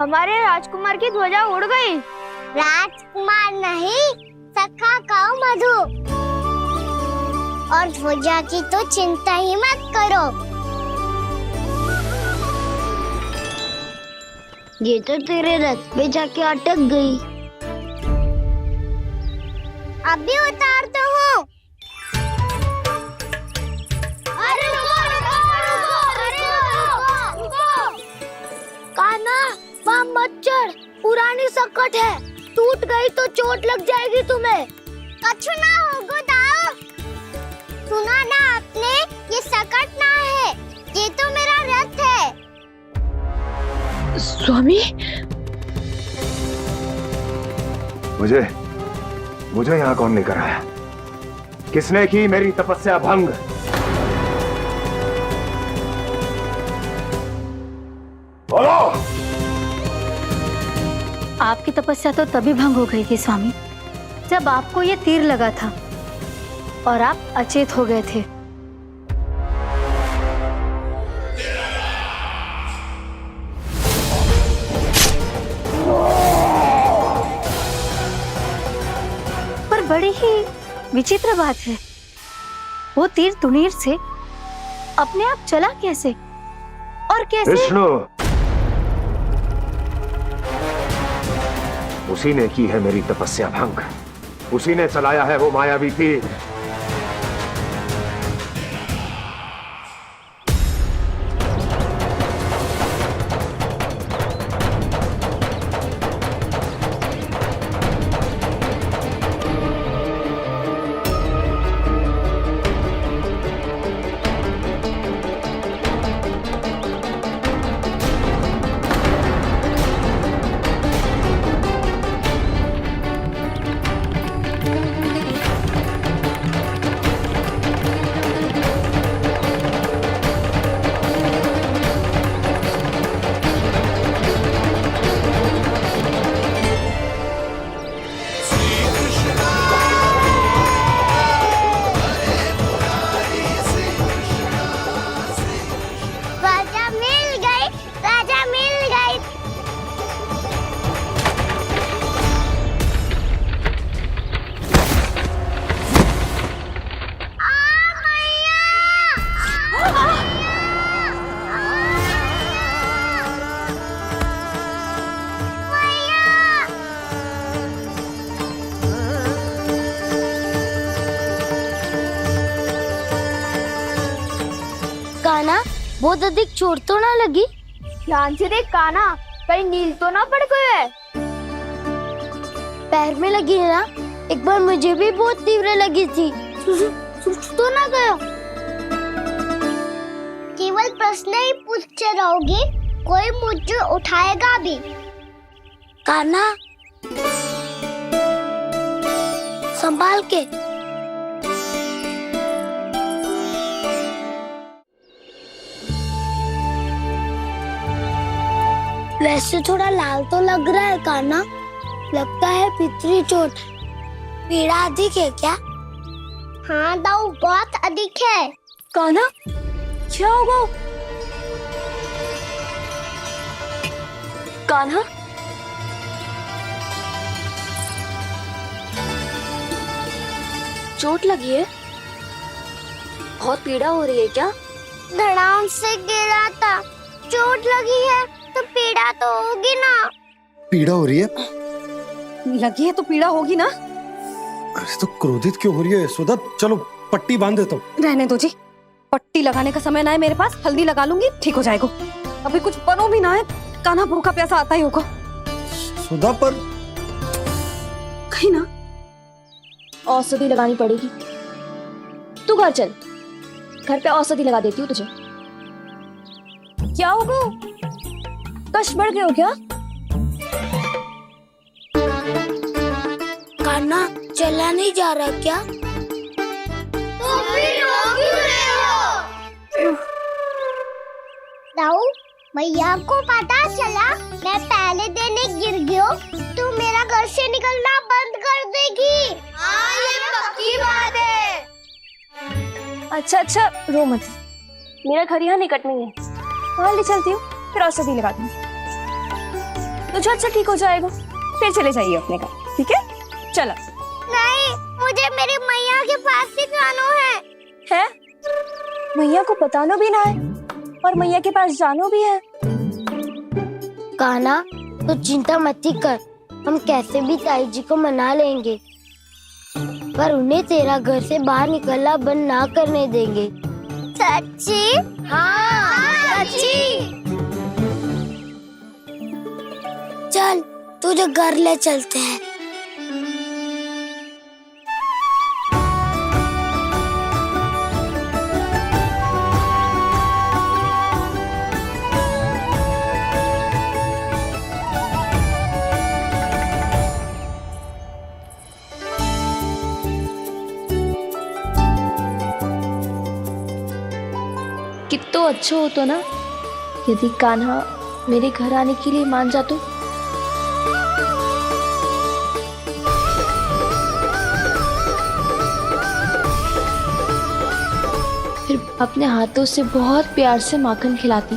हमारे राजकुमार की ध्वजा उड़ गई। राजकुमार नहीं, सखा काऊ मधु। और ध्वजा की तो चिंता ही मत करो। ये तो तेरे रथ पे जाके अटक गई। अभी उतारता हूँ। कान्हा, वहाँ मत चढ़, पुरानी सकट है, टूट गई तो चोट लग जाएगी तुम्हें। कछु ना होगा दाऊ। सुना ना आपने, ये सकट ना है, ये तो मेरा रथ है। स्वामी, मुझे यहाँ कौन लेकर आया? किसने की मेरी तपस्या भंग? बोलो। आपकी तपस्या तो तभी भंग हो गई थी स्वामी, जब आपको ये तीर लगा था और आप अचेत हो गए थे। पर बड़ी ही विचित्र बात है, वो तीर तुनीर से अपने आप चला कैसे और कैसे? विष्णु, उसी ने की है मेरी तपस्या भंग, उसी ने चलाया है वो मायावी तीर। बहुत अधिक चोट तो ना लगी? ध्यान से देख कान्हा, कहीं नील तो ना पड़ गए है। पैर में लगी है ना? एक बार मुझे भी बहुत तीव्र लगी थी। सूझ तो ना गया? केवल प्रश्न ही पूछते रहोगे, कोई मुझे उठाएगा भी? कान्हा, संभाल के। वैसे थोड़ा लाल तो लग रहा है कान्हा, लगता है पितरी चोट। पीड़ा अधिक है क्या? हाँ दाऊ, बहुत अधिक है। कान्हा, क्या होगा? कान्हा, चोट लगी है? बहुत पीड़ा हो रही है क्या? धड़ाम से गिरा था, चोट लगी है तो पीड़ा तो होगी ना। पीड़ा हो रही है? लगी है तो पीड़ा होगी ना। अरे तो क्रोधित क्यों हो रही है यशोदा? चलो पट्टी बांध देता हूँ। रहने दो जी, पट्टी लगाने का समय ना है मेरे पास। हल्दी लगा लूंगी, ठीक हो जाएगा। अभी कुछ बनो भी ना है, कान्हा भूखा प्यासा आता ही होगा। सुधा पर कहीं ना औषधि लगानी पड़ेगी। तू घर चल, घर पे औषधि लगा देती हूँ तुझे। क्या होगा? कष्ट बढ़ गए हो क्या? कान्हा चला नहीं जा रहा क्या? तो फिर रो क्यों रहे हो? दाऊ, भैया को पता चला मैं पहले दिन ही गिर गया तो मेरा घर से निकलना बंद कर देगी। हाँ, ये पक्की बात है। अच्छा अच्छा, रो मत। मेरा घर यहाँ निकट में है, वहाँ ले चलती हूँ, फिर औषधि लगा दूंगी। तो झट से ठीक हो जाएगा, फिर चले जाइए अपने घर, ठीक है? चलो। नहीं, मुझे मेरी मैया के पास ही जाना है। मैया को बताना भी ना है और मैया के पास जानो भी है। कान्हा, तो चिंता मत ही कर, हम कैसे भी ताई जी को मना लेंगे, पर उन्हें तेरा घर से बाहर निकलना बंद ना करने देंगे। सच्ची? हाँ, सच्ची। चल, तुझे घर ले चलते हैं। कितना अच्छा हो तो ना यदि कान्हा मेरे घर आने के लिए मान जा तो। फिर अपने हाथों से बहुत प्यार से माखन खिलाती।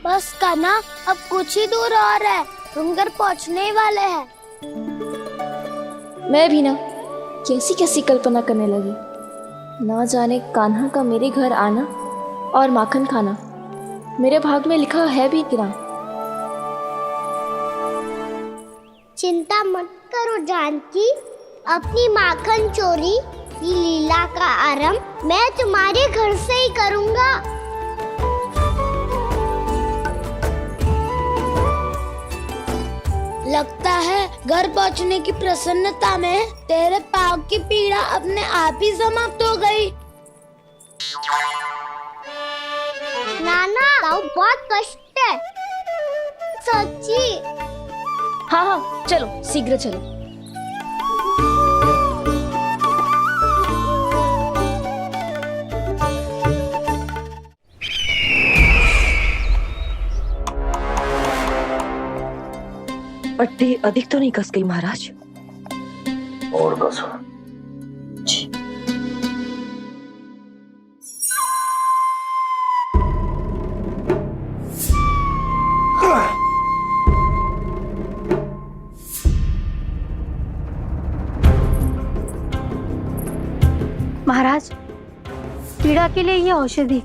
बस कान्हा, अब कुछ ही दूर और है, हम घर पहुँचने वाले हैं। मैं भी ना कैसी कैसी कल्पना करने लगी, ना जाने कान्हा का मेरे घर आना और माखन खाना मेरे भाग में लिखा है भी कि ना। चिंता मत करो जानकी, अपनी माखन चोरी की लीला का आरंभ मैं तुम्हारे घर से ही करूँगा। लगता है घर पहुंचने की प्रसन्नता में तेरे पाँव की पीड़ा अपने आप ही समाप्त हो गई। नाना, पाँव बहुत कष्ट है। सच्ची? हाँ हाँ, चलो शीघ्र चलो। पट्टी अधिक तो नहीं कस गई महाराज? और कसो। महाराज, पीड़ा के लिए ये औषधि।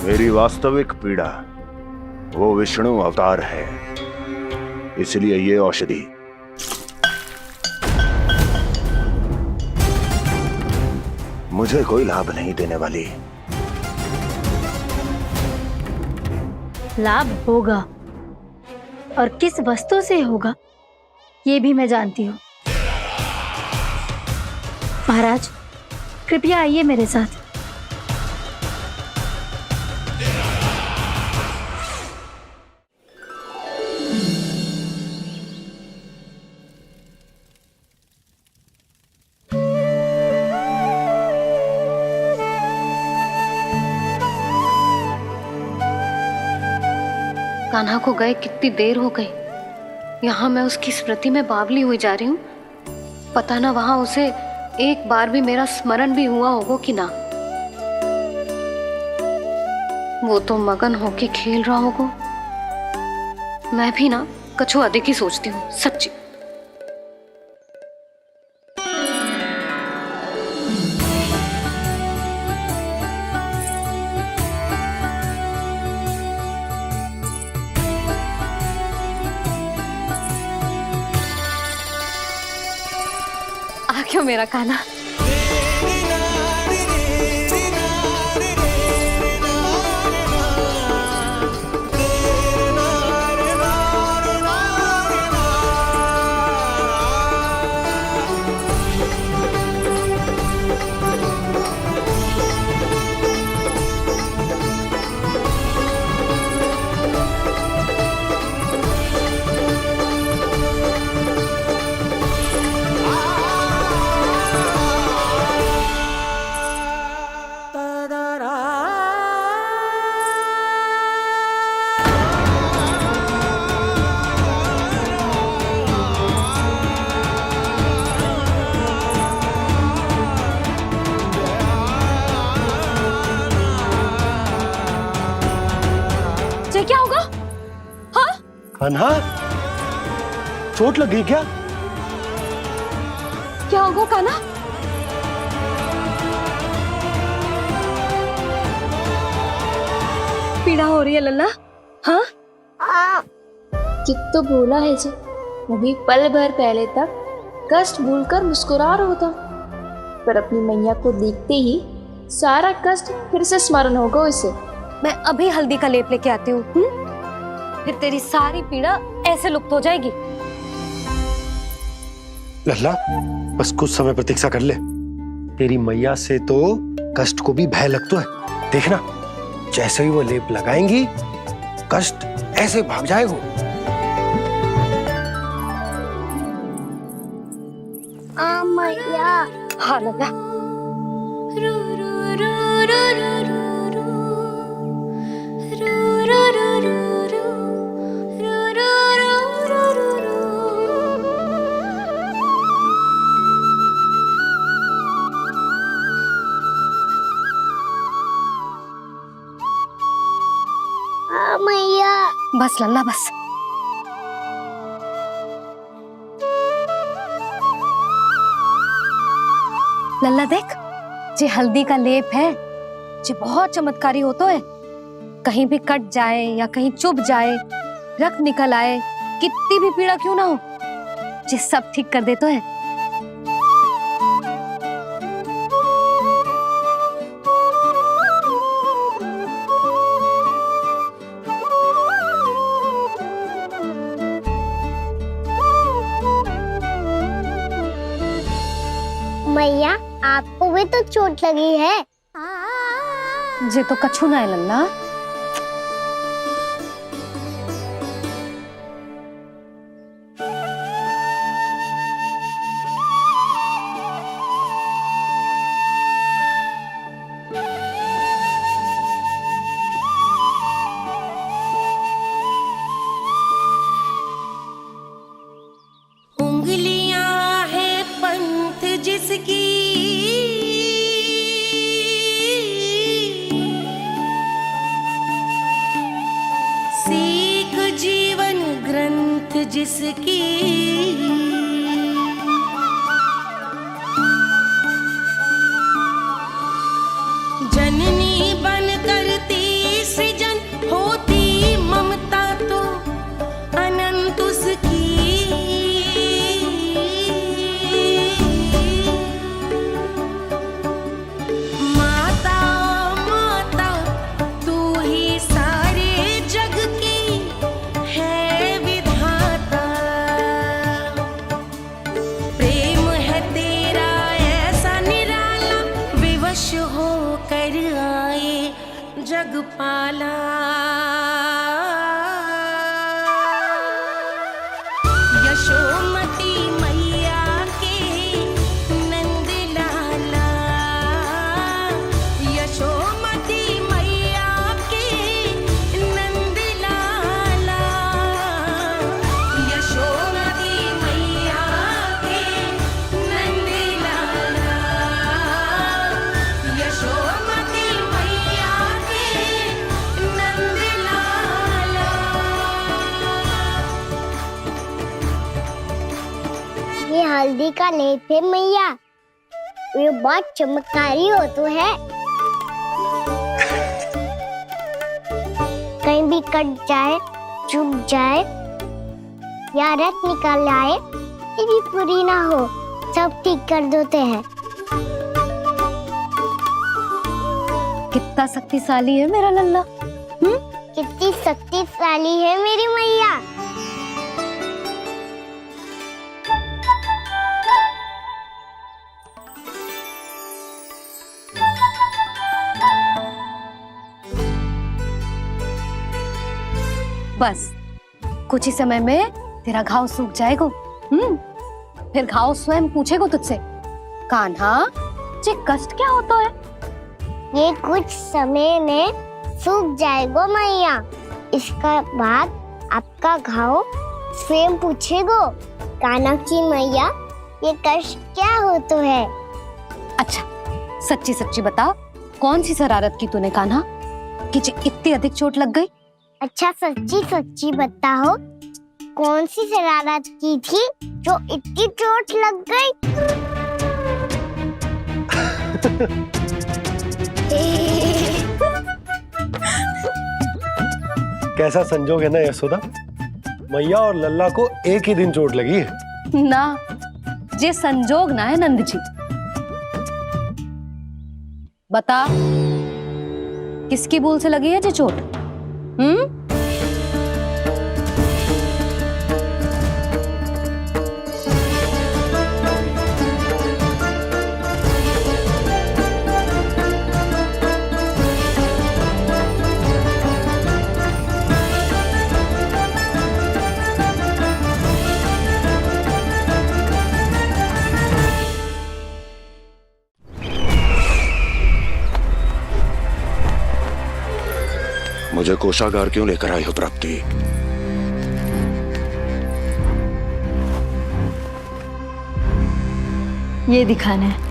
मेरी वास्तविक पीड़ा वो विष्णु अवतार है, इसलिए ये औषधि मुझे कोई लाभ नहीं देने वाली। लाभ होगा, और किस वस्तु से होगा ये भी मैं जानती हूँ। महाराज, कृपया आइए मेरे साथ। कान्हा को गए कितनी देर हो गई। यहाँ मैं उसकी स्मृति में बावली हुई जा रही हूँ। पता ना वहां उसे एक बार भी मेरा स्मरण भी हुआ होगा कि ना। वो तो मगन होके खेल रहा होगा। मैं भी ना कछु अधिक ही सोचती हूँ, सच्ची। आ क्यों मेरा कान्हा? क्या होगा? हाँ? कान्हा, चोट लग गई क्या? क्या होगा कान्हा? पीड़ा हो रही है लल्ला? हाँ? चित्त तो भूला है जी। अभी पल भर पहले तक कष्ट भूलकर मुस्कुरा रहा था, पर अपनी मैया को देखते ही सारा कष्ट फिर से स्मरण होगा उसे। मैं अभी हल्दी का लेप लेके आती हूँ। फिर तेरी सारी पीड़ा ऐसे लुप्त हो जाएगी। लल्ला, बस कुछ समय प्रतीक्षा कर ले। तेरी मैया से तो कष्ट को भी भय लगता है। देखना, जैसे ही वो लेप लगाएंगी, कष्ट ऐसे भाग जाएगा। मैया। हाँ लल्ला। मैया। बस लल्ला, बस। लल्ला देख, जे हल्दी का लेप है, जे बहुत चमत्कारी होता है। कहीं भी कट जाए या कहीं चुभ जाए, रक्त निकल आए, कितनी भी पीड़ा क्यों ना हो, जे सब ठीक कर देता है। मैया, आपको भी तो चोट लगी है। जे तो कछु ना है लल्ला। उंगलियां है पंथ जिसकी, सीख जीवन ग्रंथ जिसकी, जननी बन करती हल्दी का लेप है मैया, ये बहुत चमत्कारी हो तो है। कहीं भी कट जाए, चुभ जाए या रत निकल आए, ये भी पूरी ना हो, सब ठीक कर देते हैं। कितना शक्तिशाली है मेरा लल्ला। कितनी शक्तिशाली है मेरी मैया। बस कुछ ही समय में तेरा घाव सूख जाएगा। फिर घाव स्वयं पूछेगा तुझसे, कान्हा ये कष्ट क्या होता है? ये कुछ समय में सूख जाएगा मैया। इसका बाद आपका घाव स्वयं पूछेगा, कान्हा की मैया ये कष्ट क्या होता है? अच्छा सच्ची सच्ची बता, कौन सी शरारत की तूने कान्हा कि इतनी अधिक चोट लग गई? अच्छा सच्ची सच्ची बताओ, कौन सी शरारत की थी जो इतनी चोट लग गई? कैसा संजोग है ना यशोदा, मैया और लल्ला को एक ही दिन चोट लगी है। ना ये संजोग ना है नंद जी। बता किसकी भूल से लगी है ये चोट? मुझे कोषागार क्यों लेकर आई हो प्राप्ति? ये दिखाना है।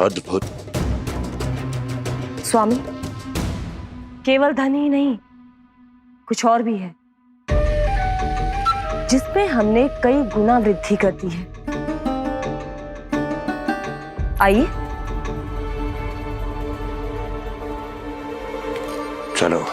अद्भुत। स्वामी, केवल धन ही नहीं, कुछ और भी है जिसपे हमने कई गुना वृद्धि कर दी है। आइए चलो।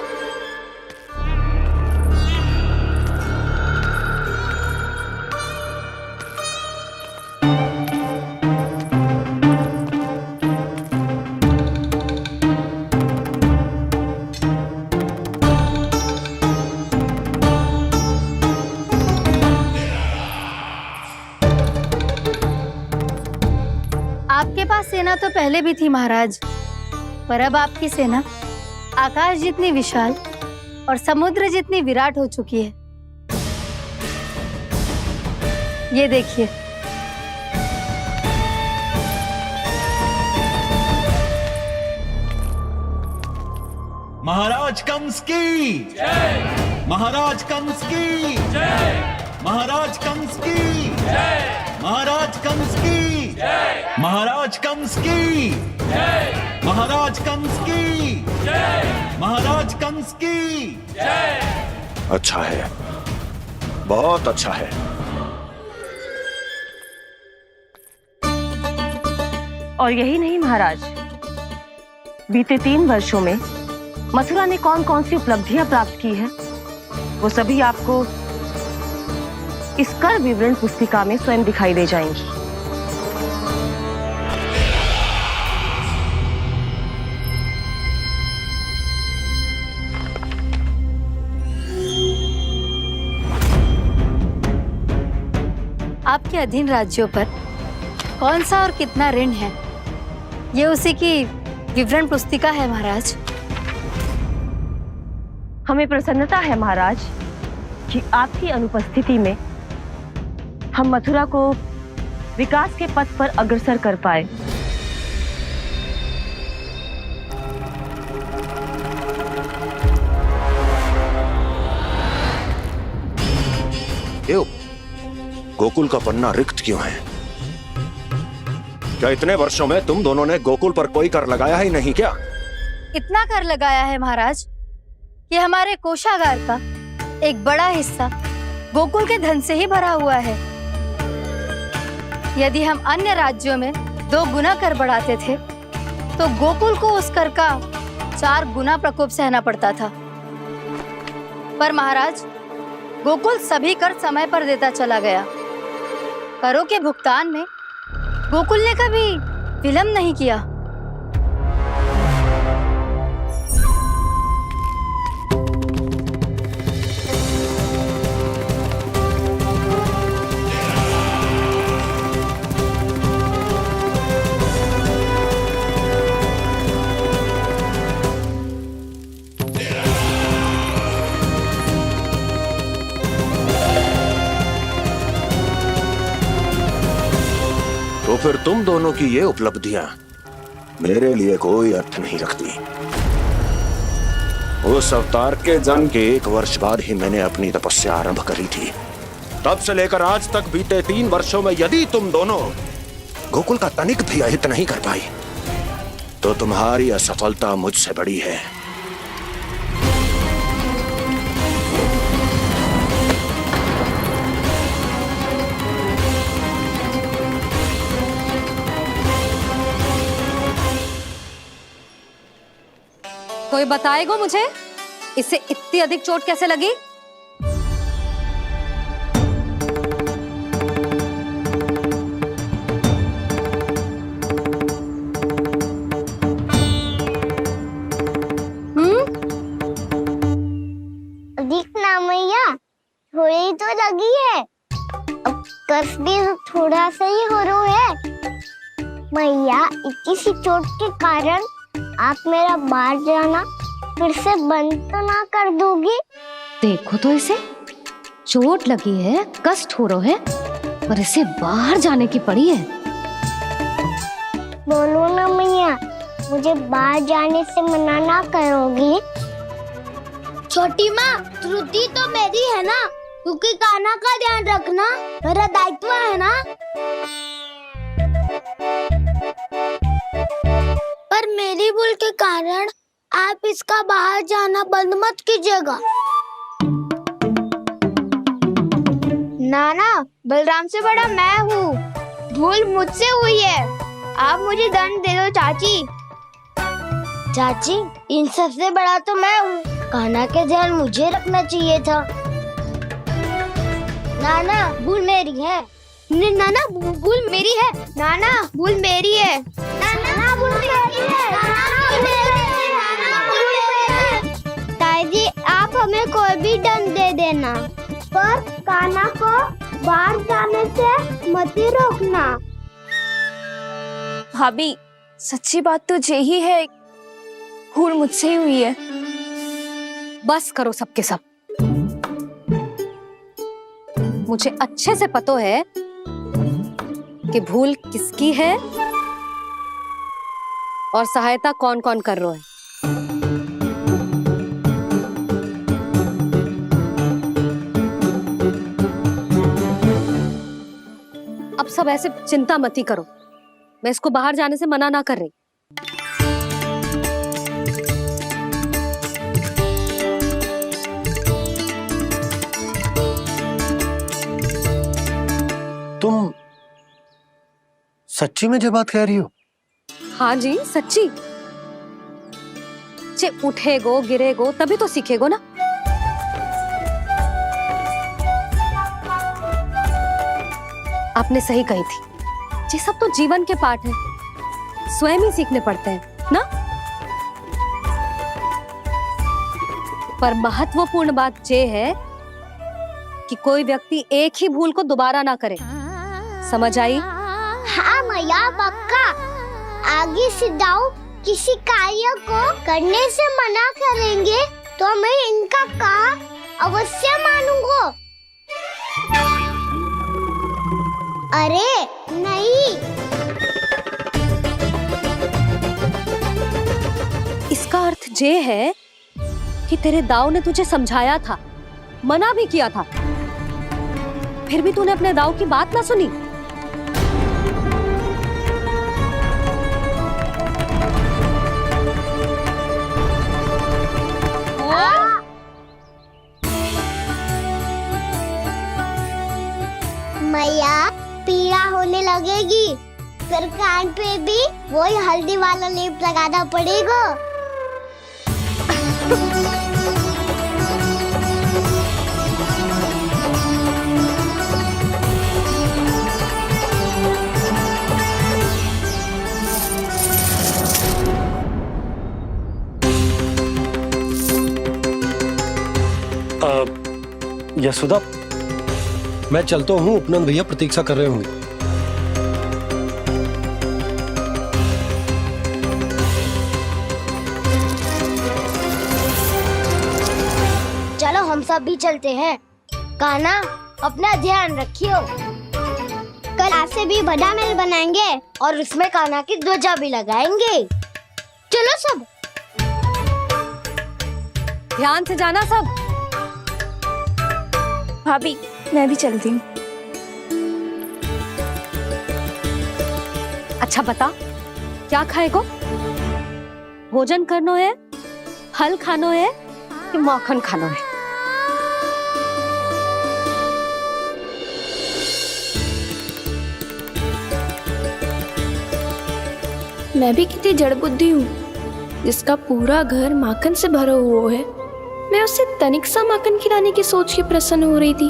आपके पास सेना तो पहले भी थी महाराज, पर अब आपकी सेना आकाश जितनी विशाल और समुद्र जितनी विराट हो चुकी है। ये देखिए। महाराज कंस की जय। महाराज कंस की जय। महाराज कंस की जय। महाराज कंस की जय। महाराज कंस की जय। महाराज कंस की जय। महाराज कंस की जय। अच्छा है, बहुत अच्छा है। और यही नहीं महाराज, बीते 3 वर्षों में मथुरा ने कौन कौन सी उपलब्धियां प्राप्त की है, वो सभी आपको इस कर विवरण पुस्तिका में स्वयं दिखाई दे जाएंगी। आपके अधीन राज्यों पर कौन सा और कितना ऋण है, ये उसी की विवरण पुस्तिका है महाराज। हमें प्रसन्नता है महाराज कि आपकी अनुपस्थिति में हम मथुरा को विकास के पथ पर अग्रसर कर पाए। क्यों? गोकुल का पन्ना रिक्त क्यों है? क्या इतने वर्षों में तुम दोनों ने गोकुल पर कोई कर लगाया ही नहीं क्या? इतना कर लगाया है महाराज कि हमारे कोषागार का एक बड़ा हिस्सा गोकुल के धन से ही भरा हुआ है। यदि हम अन्य राज्यों में 2 गुना कर बढ़ाते थे तो गोकुल को उस कर का 4 गुना प्रकोप सहना पड़ता था। पर महाराज, गोकुल सभी कर समय पर देता चला गया। करों के भुगतान में गोकुल ने कभी विलंब नहीं किया। तो फिर तुम दोनों की ये उपलब्धियां मेरे लिए कोई अर्थ नहीं रखती। उस अवतार के जन्म के 1 वर्ष बाद ही मैंने अपनी तपस्या आरंभ करी थी। तब से लेकर आज तक बीते 3 वर्षों में यदि तुम दोनों गोकुल का तनिक भी अहित नहीं कर पाई तो तुम्हारी असफलता मुझसे बड़ी है। कोई बताएगा मुझे इसे इतनी अधिक चोट कैसे लगी? अधिक ना मैया, थोड़ी तो लगी है। अब कस भी थोड़ा सा ही हो रहा है। मैया, इतनी सी चोट के कारण आप मेरा बाहर जाना फिर से बंद तो ना कर दोगी? देखो तो इसे, चोट लगी है, कष्ट हो रहा है और इसे बाहर जाने की पड़ी है। बोलो ना मैया, मुझे बाहर जाने से मना ना करोगी? छोटी माँ, त्रुटि तो मेरी है ना, क्योंकि कान्हा का ध्यान रखना मेरा दायित्व है ना। पर मेरी भूल के कारण आप इसका बाहर जाना बंद मत कीजिएगा। नाना, बलराम से बड़ा मैं हूँ, भूल मुझसे हुई है, आप मुझे दंड दे दो चाची। चाची, इन सबसे बड़ा तो मैं हूँ, कान्हा के ध्यान मुझे रखना चाहिए था। नाना, भूल मेरी है। नाना, भूल मेरी है। नाना, भूल मेरी है। नाना, भूल मेरी है। ताई जी, आप हमें कोई भी दंड दे देना, पर कान्हा को बाहर जाने से मत ही रोकना। भाभी, सच्ची बात तो यही है, भूल मुझसे ही हुई है। बस करो सबके सब। मुझे अच्छे से पता है कि भूल किसकी है और सहायता कौन कौन कर रहा है। अब सब ऐसे चिंता मत ही करो, मैं इसको बाहर जाने से मना ना कर रही। तुम सच्ची में ये बात कह रही हो? हाँ जी, सच्ची। जे उठेगो गिरेगो तभी तो सीखेगो ना। आपने सही कही थी, ये सब तो जीवन के पाठ है, स्वयं ही सीखने पड़ते हैं ना। पर महत्वपूर्ण बात ये है कि कोई व्यक्ति एक ही भूल को दोबारा ना करे। समझ आई? हाँ मैया, पक्का। आगे से दाऊ किसी कार्य को करने से मना करेंगे तो मैं इनका कहा अवश्य मानूंगा। अरे नहीं, इसका अर्थ ये है कि तेरे दाऊ ने तुझे समझाया था, मना भी किया था, फिर भी तूने अपने दाऊ की बात ना सुनी। मैया पीड़ा होने लगेगी, फिर कान पे भी वही हल्दी वाला लेप लगाना पड़ेगा। यशोदा, मैं चलता हूँ, उपनंद भैया प्रतीक्षा कर रहे होंगे। चलो हम सब भी चलते हैं। कान्हा, अपना ध्यान रखियो। कल आज से भी बड़ा महल बनाएंगे और उसमें कान्हा की ध्वजा भी लगाएंगे। चलो सब। ध्यान से जाना सब। भाभी, मैं भी चलती हूँ। अच्छा बता, क्या खाएगो? भोजन करनो है, फल खानो है कि माखन खानो है? मैं भी कितनी जड़ बुद्धि हूँ, जिसका पूरा घर माखन से भरा हुआ है। मैं उससे तनिक सा माखन खिलाने की सोच के प्रसन्न हो रही थी।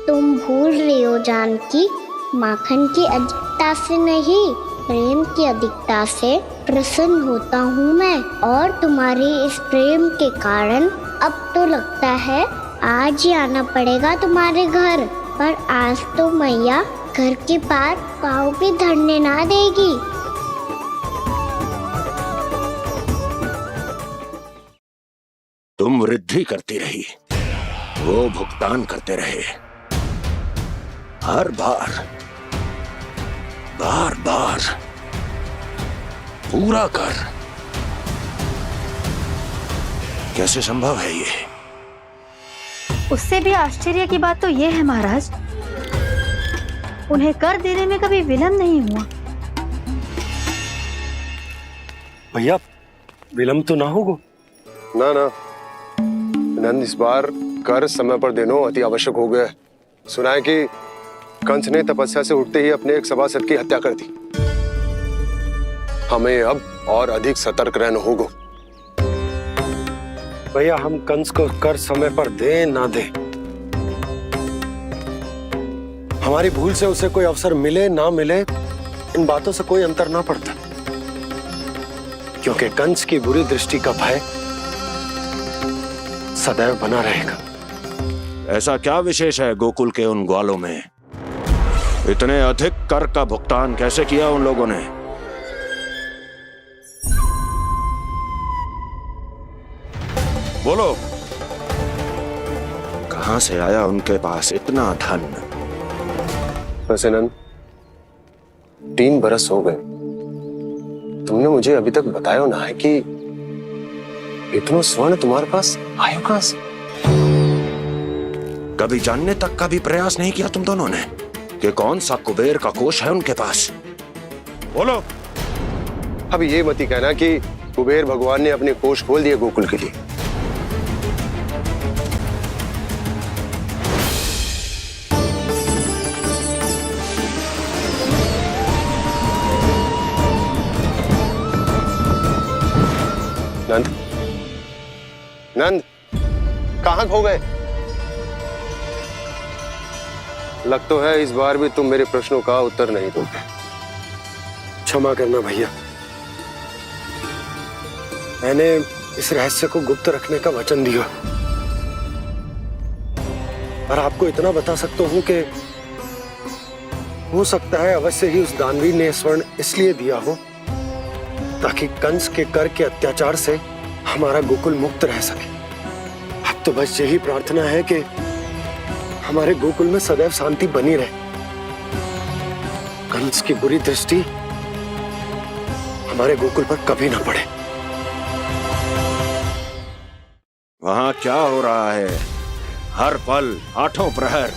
तुम भूल रही हो जानकी, माखन की अधिकता से नहीं, प्रेम की अधिकता से प्रसन्न होता हूँ मैं। और तुम्हारी इस प्रेम के कारण अब तो लगता है आज ही आना पड़ेगा तुम्हारे घर। पर आज तो मैया घर के पार पाँव भी धरने ना देगी। तुम वृद्धि करती रही, वो भुगतान करते रहे। हर बार बार बार पूरा कर। कैसे संभव है ये? उससे भी आश्चर्य की बात तो ये है महाराज, उन्हें कर देने में कभी विलंब नहीं हुआ। भैया, विलंब तो ना होगा? ना ना नंद, इस बार कर समय पर देना अति आवश्यक हो गया है। सुना है कि कंस ने तपस्या से उठते ही अपने एक सभासद की हत्या कर दी। हमें अब और अधिक सतर्क रहना होगा। भैया, हम कंस को कर समय पर दे ना दे, हमारी भूल से उसे कोई अवसर मिले ना मिले, इन बातों से कोई अंतर ना पड़ता, क्योंकि कंस की बुरी दृष्टि का भय सदैव बना रहेगा। ऐसा क्या विशेष है गोकुल के उन ग्वालों में? इतने अधिक कर का भुगतान कैसे किया उन लोगों ने? बोलो, कहां से आया उनके पास इतना धन? वैसे नंद, 3 बरस हो गए, तुमने मुझे अभी तक बताया ना है कि इतना स्वर्ण तुम्हारे पास आया कहां से? कभी जानने तक का भी प्रयास नहीं किया तुम दोनों ने कि कौन सा कुबेर का कोष है उनके पास? बोलो। अब ये मत ही कहना कि कुबेर भगवान ने अपने कोष खोल दिए गोकुल के लिए। नंद, नंद, कहां खो गए? लग तो है इस बार भी तुम मेरे प्रश्नों का उत्तर नहीं दोगे। क्षमा करना भैया, मैंने इस रहस्य को गुप्त रखने का वचन दिया, और आपको इतना बता सकता हूं कि हो सकता है अवश्य ही उस दानवीर ने स्वर्ण इसलिए दिया हो ताकि कंस के कर के अत्याचार से हमारा गोकुल मुक्त रह सके। अब तो बस यही प्रार्थना है कि हमारे गोकुल में सदैव शांति बनी रहे, कंस की बुरी दृष्टि हमारे गोकुल पर कभी ना पड़े। वहां क्या हो रहा है? हर पल, आठों प्रहर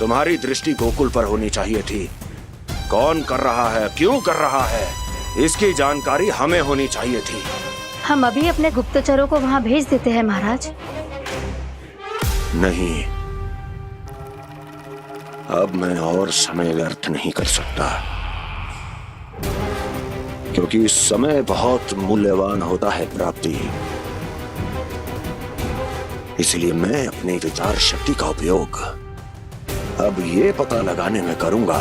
तुम्हारी दृष्टि गोकुल पर होनी चाहिए थी। कौन कर रहा है, क्यों कर रहा है, इसकी जानकारी हमें होनी चाहिए थी। हम अभी अपने गुप्तचरों को वहां भेज देते हैं महाराज। नहीं, अब मैं और समय व्यर्थ नहीं कर सकता, क्योंकि समय बहुत मूल्यवान होता है प्राप्ति। इसलिए मैं अपनी विचार शक्ति का उपयोग अब ये पता लगाने में करूंगा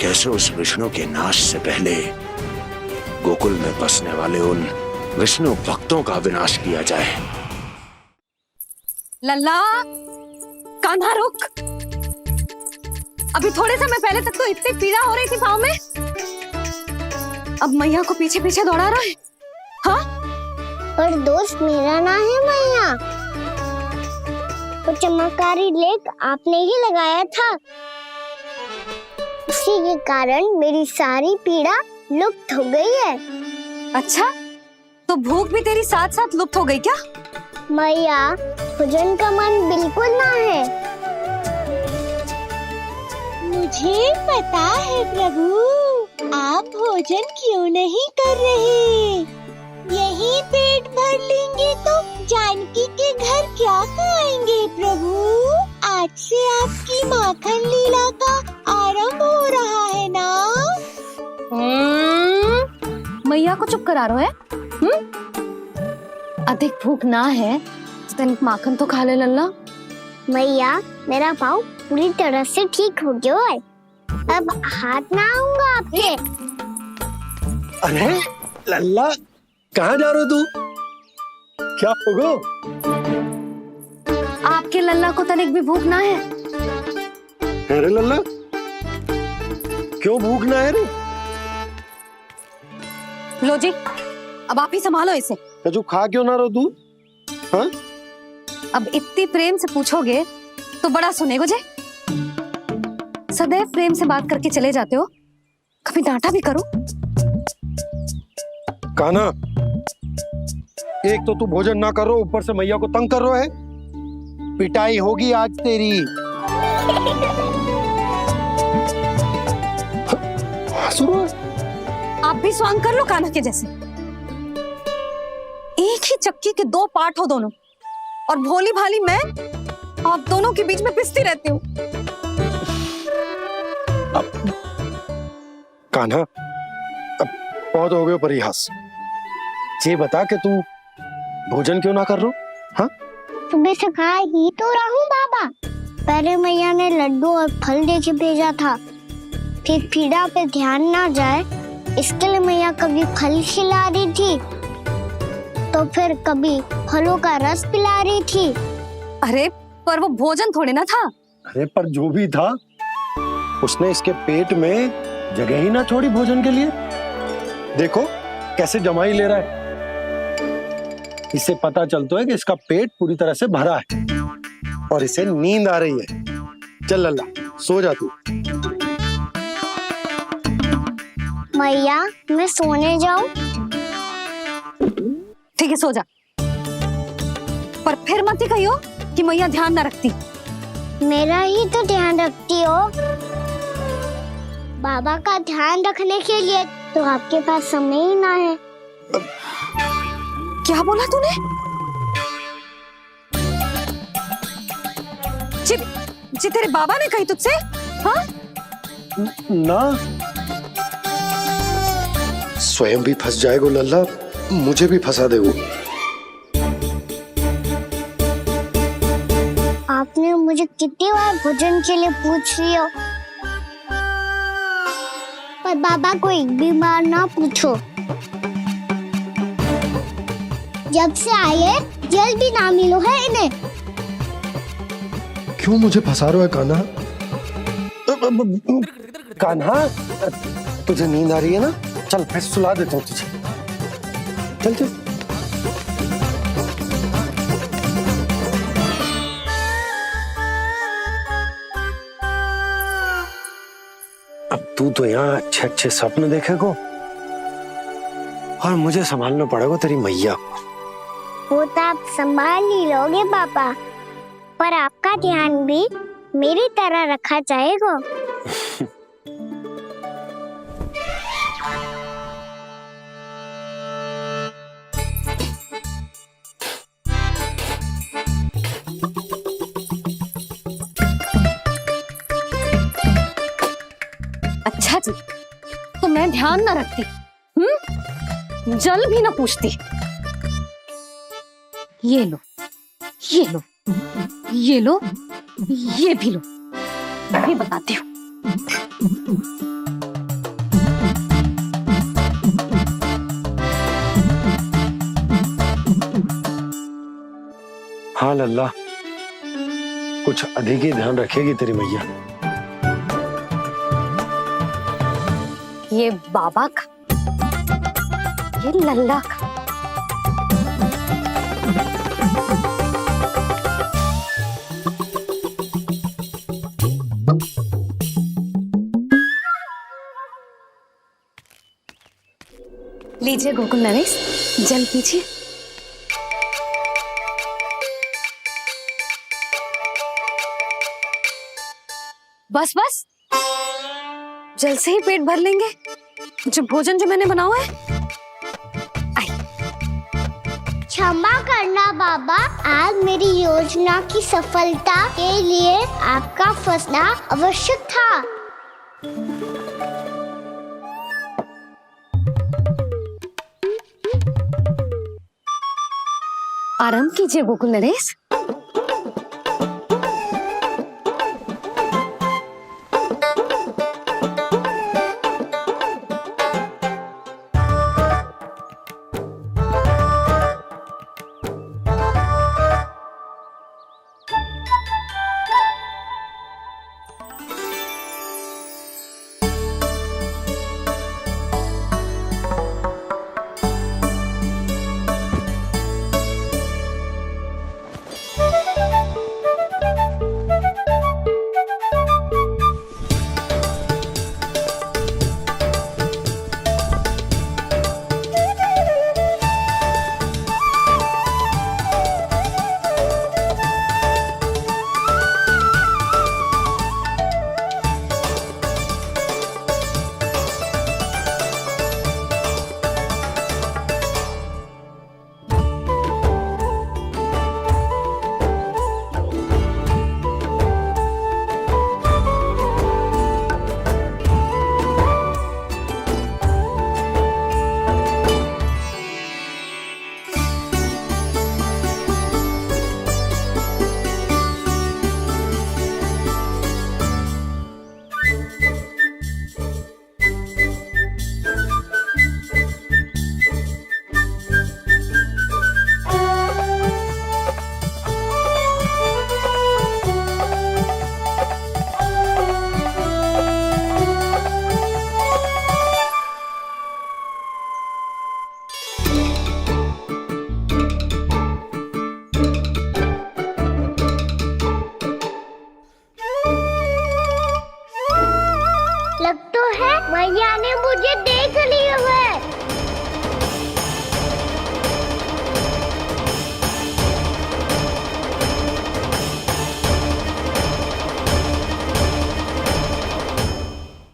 कैसे उस विष्णु के नाश से पहले गोकुल में बसने वाले उन विष्णु भक्तों का विनाश किया जाए। लल्ला, कान्हा रुक। अभी थोड़े समय पहले तक तो इतनी पीड़ा हो रही थी पाँव में, अब मैया को पीछे पीछे दौड़ा रहा है। हाँ, पर दोस्त मेरा ना है मैया, वो चमत्कारी लेख आपने ही लगाया था, उसी के कारण मेरी सारी पीड़ा लुप्त हो गई है। अच्छा, तो भूख भी तेरी साथ साथ लुप्त हो गई क्या? मैया, भोजन का मन बिल्कुल ना है। मुझे पता है प्रभु, आप भोजन क्यों नहीं कर रहे। यही पेट भर लेंगे तो जानकी के घर क्या खाएंगे प्रभु। आज से आपकी माखन लीला का आरंभ हो रहा है ना। मैया को चुप करा रहे है। अधिक भूख ना है तो तनिक माखन तो खा ले लल्ला। मैया, मेरा पाँव पूरी तरह से ठीक हो गया है, अब हाथ ना आऊंगा आपके। अरे लल्ला, कहाँ जा रहे हो तू? क्या होगा? आपके लल्ला को तनिक भी भूख ना है? अरे लल्ला, क्यों भूख ना है रे? लो जी, अब आप ही संभालो इसे। तू खा क्यों ना रहो तू? हाँ? अब इतनी प्रेम से पूछोगे तो बड़ा सुनेगो जे। सदैव प्रेम से बात करके चले जाते हो, कभी डांटा भी करो। कान्हा, एक तो तू भोजन ना कर रहा, ऊपर से मैया को तंग कर रहा है। पिटाई होगी आज तेरी। आप भी स्वांग कर लो कान्हा के जैसे। एक ही चक्की के दो पार्ट हो दोनों, और भोली भाली मैं आप दोनों के बीच में पिसती रहती हूँ। कान्हा, अब बहुत हो गए परिहास। ये बता कि तू भोजन क्यों ना कर रहा? हाँ? सुबह से खा ही तो रहा हूँ बाबा। पहले मैया ने लड्डू और फल दे के भेजा था, फिर पीड़ा पे ध्यान ना जाए इसके लिए मैया कभी फल खिला रही थी तो फिर कभी फलों का रस पिला रही थी। अरे पर वो भोजन थोड़े ना था। अरे पर जो भी था, उसने इसके पेट में जगह ही ना छोड़ी भोजन के लिए। देखो कैसे जमाई ले रहा है। इससे पता चलता है कि इसका पेट पूरी तरह से भरा है और इसे नींद आ रही है। चल लल्ला, सो जा तू। मैया, मैं सोने जाऊं? ठीक है, सो जा, पर फिर मत ही कहियो कि मैया ध्यान ना रखती। मेरा ही तो ध्यान रखती हो। बाबा का ध्यान रखने के लिए तो आपके पास समय ही ना है। क्या बोला तूने? जी तेरे बाबा ने कही तुझसे? हाँ? ना, स्वयं भी फंस जाएगो लल्ला, मुझे भी फंसा देगो। आपने मुझे कितनी बार भोजन के लिए पूछ लिया, पर बाबा को एक भी बार ना पूछो। जब से आए जल भी ना मिलो है इन्हें। क्यों मुझे फंसा रहा है कान्हा? कान्हा, तुझे नींद आ रही है ना? चल मैं सुला देता हूँ तुझे। चल चल। अब तू तो यहाँ अच्छे अच्छे सपने देखेगो और मुझे संभालना पड़ेगा तेरी मैया को। वो तो आप संभाल ही लोगे पापा, पर आपका ध्यान भी मेरी तरह रखा जाएगा। अच्छा जी, तो मैं ध्यान ना रखती, जल भी ना पूछती। ये लो, ये लो, ये लो, ये भी लो, मैं भी बताती हूँ। हाँ लल्ला, कुछ अधिक ही ध्यान रखेगी तेरी मैया। ये बाबा का, ये लल्ला का। लीजिए गोकुल नरेश, जल पीजिए। बस बस, जल से ही पेट भर लेंगे। जो भोजन जो मैंने बनाया है। क्षमा करना बाबा, आज मेरी योजना की सफलता के लिए आपका फंसना आवश्यक था। आराम कीजिए गोकुल नरेश। लग तो है मैया ने मुझे देख लिया है।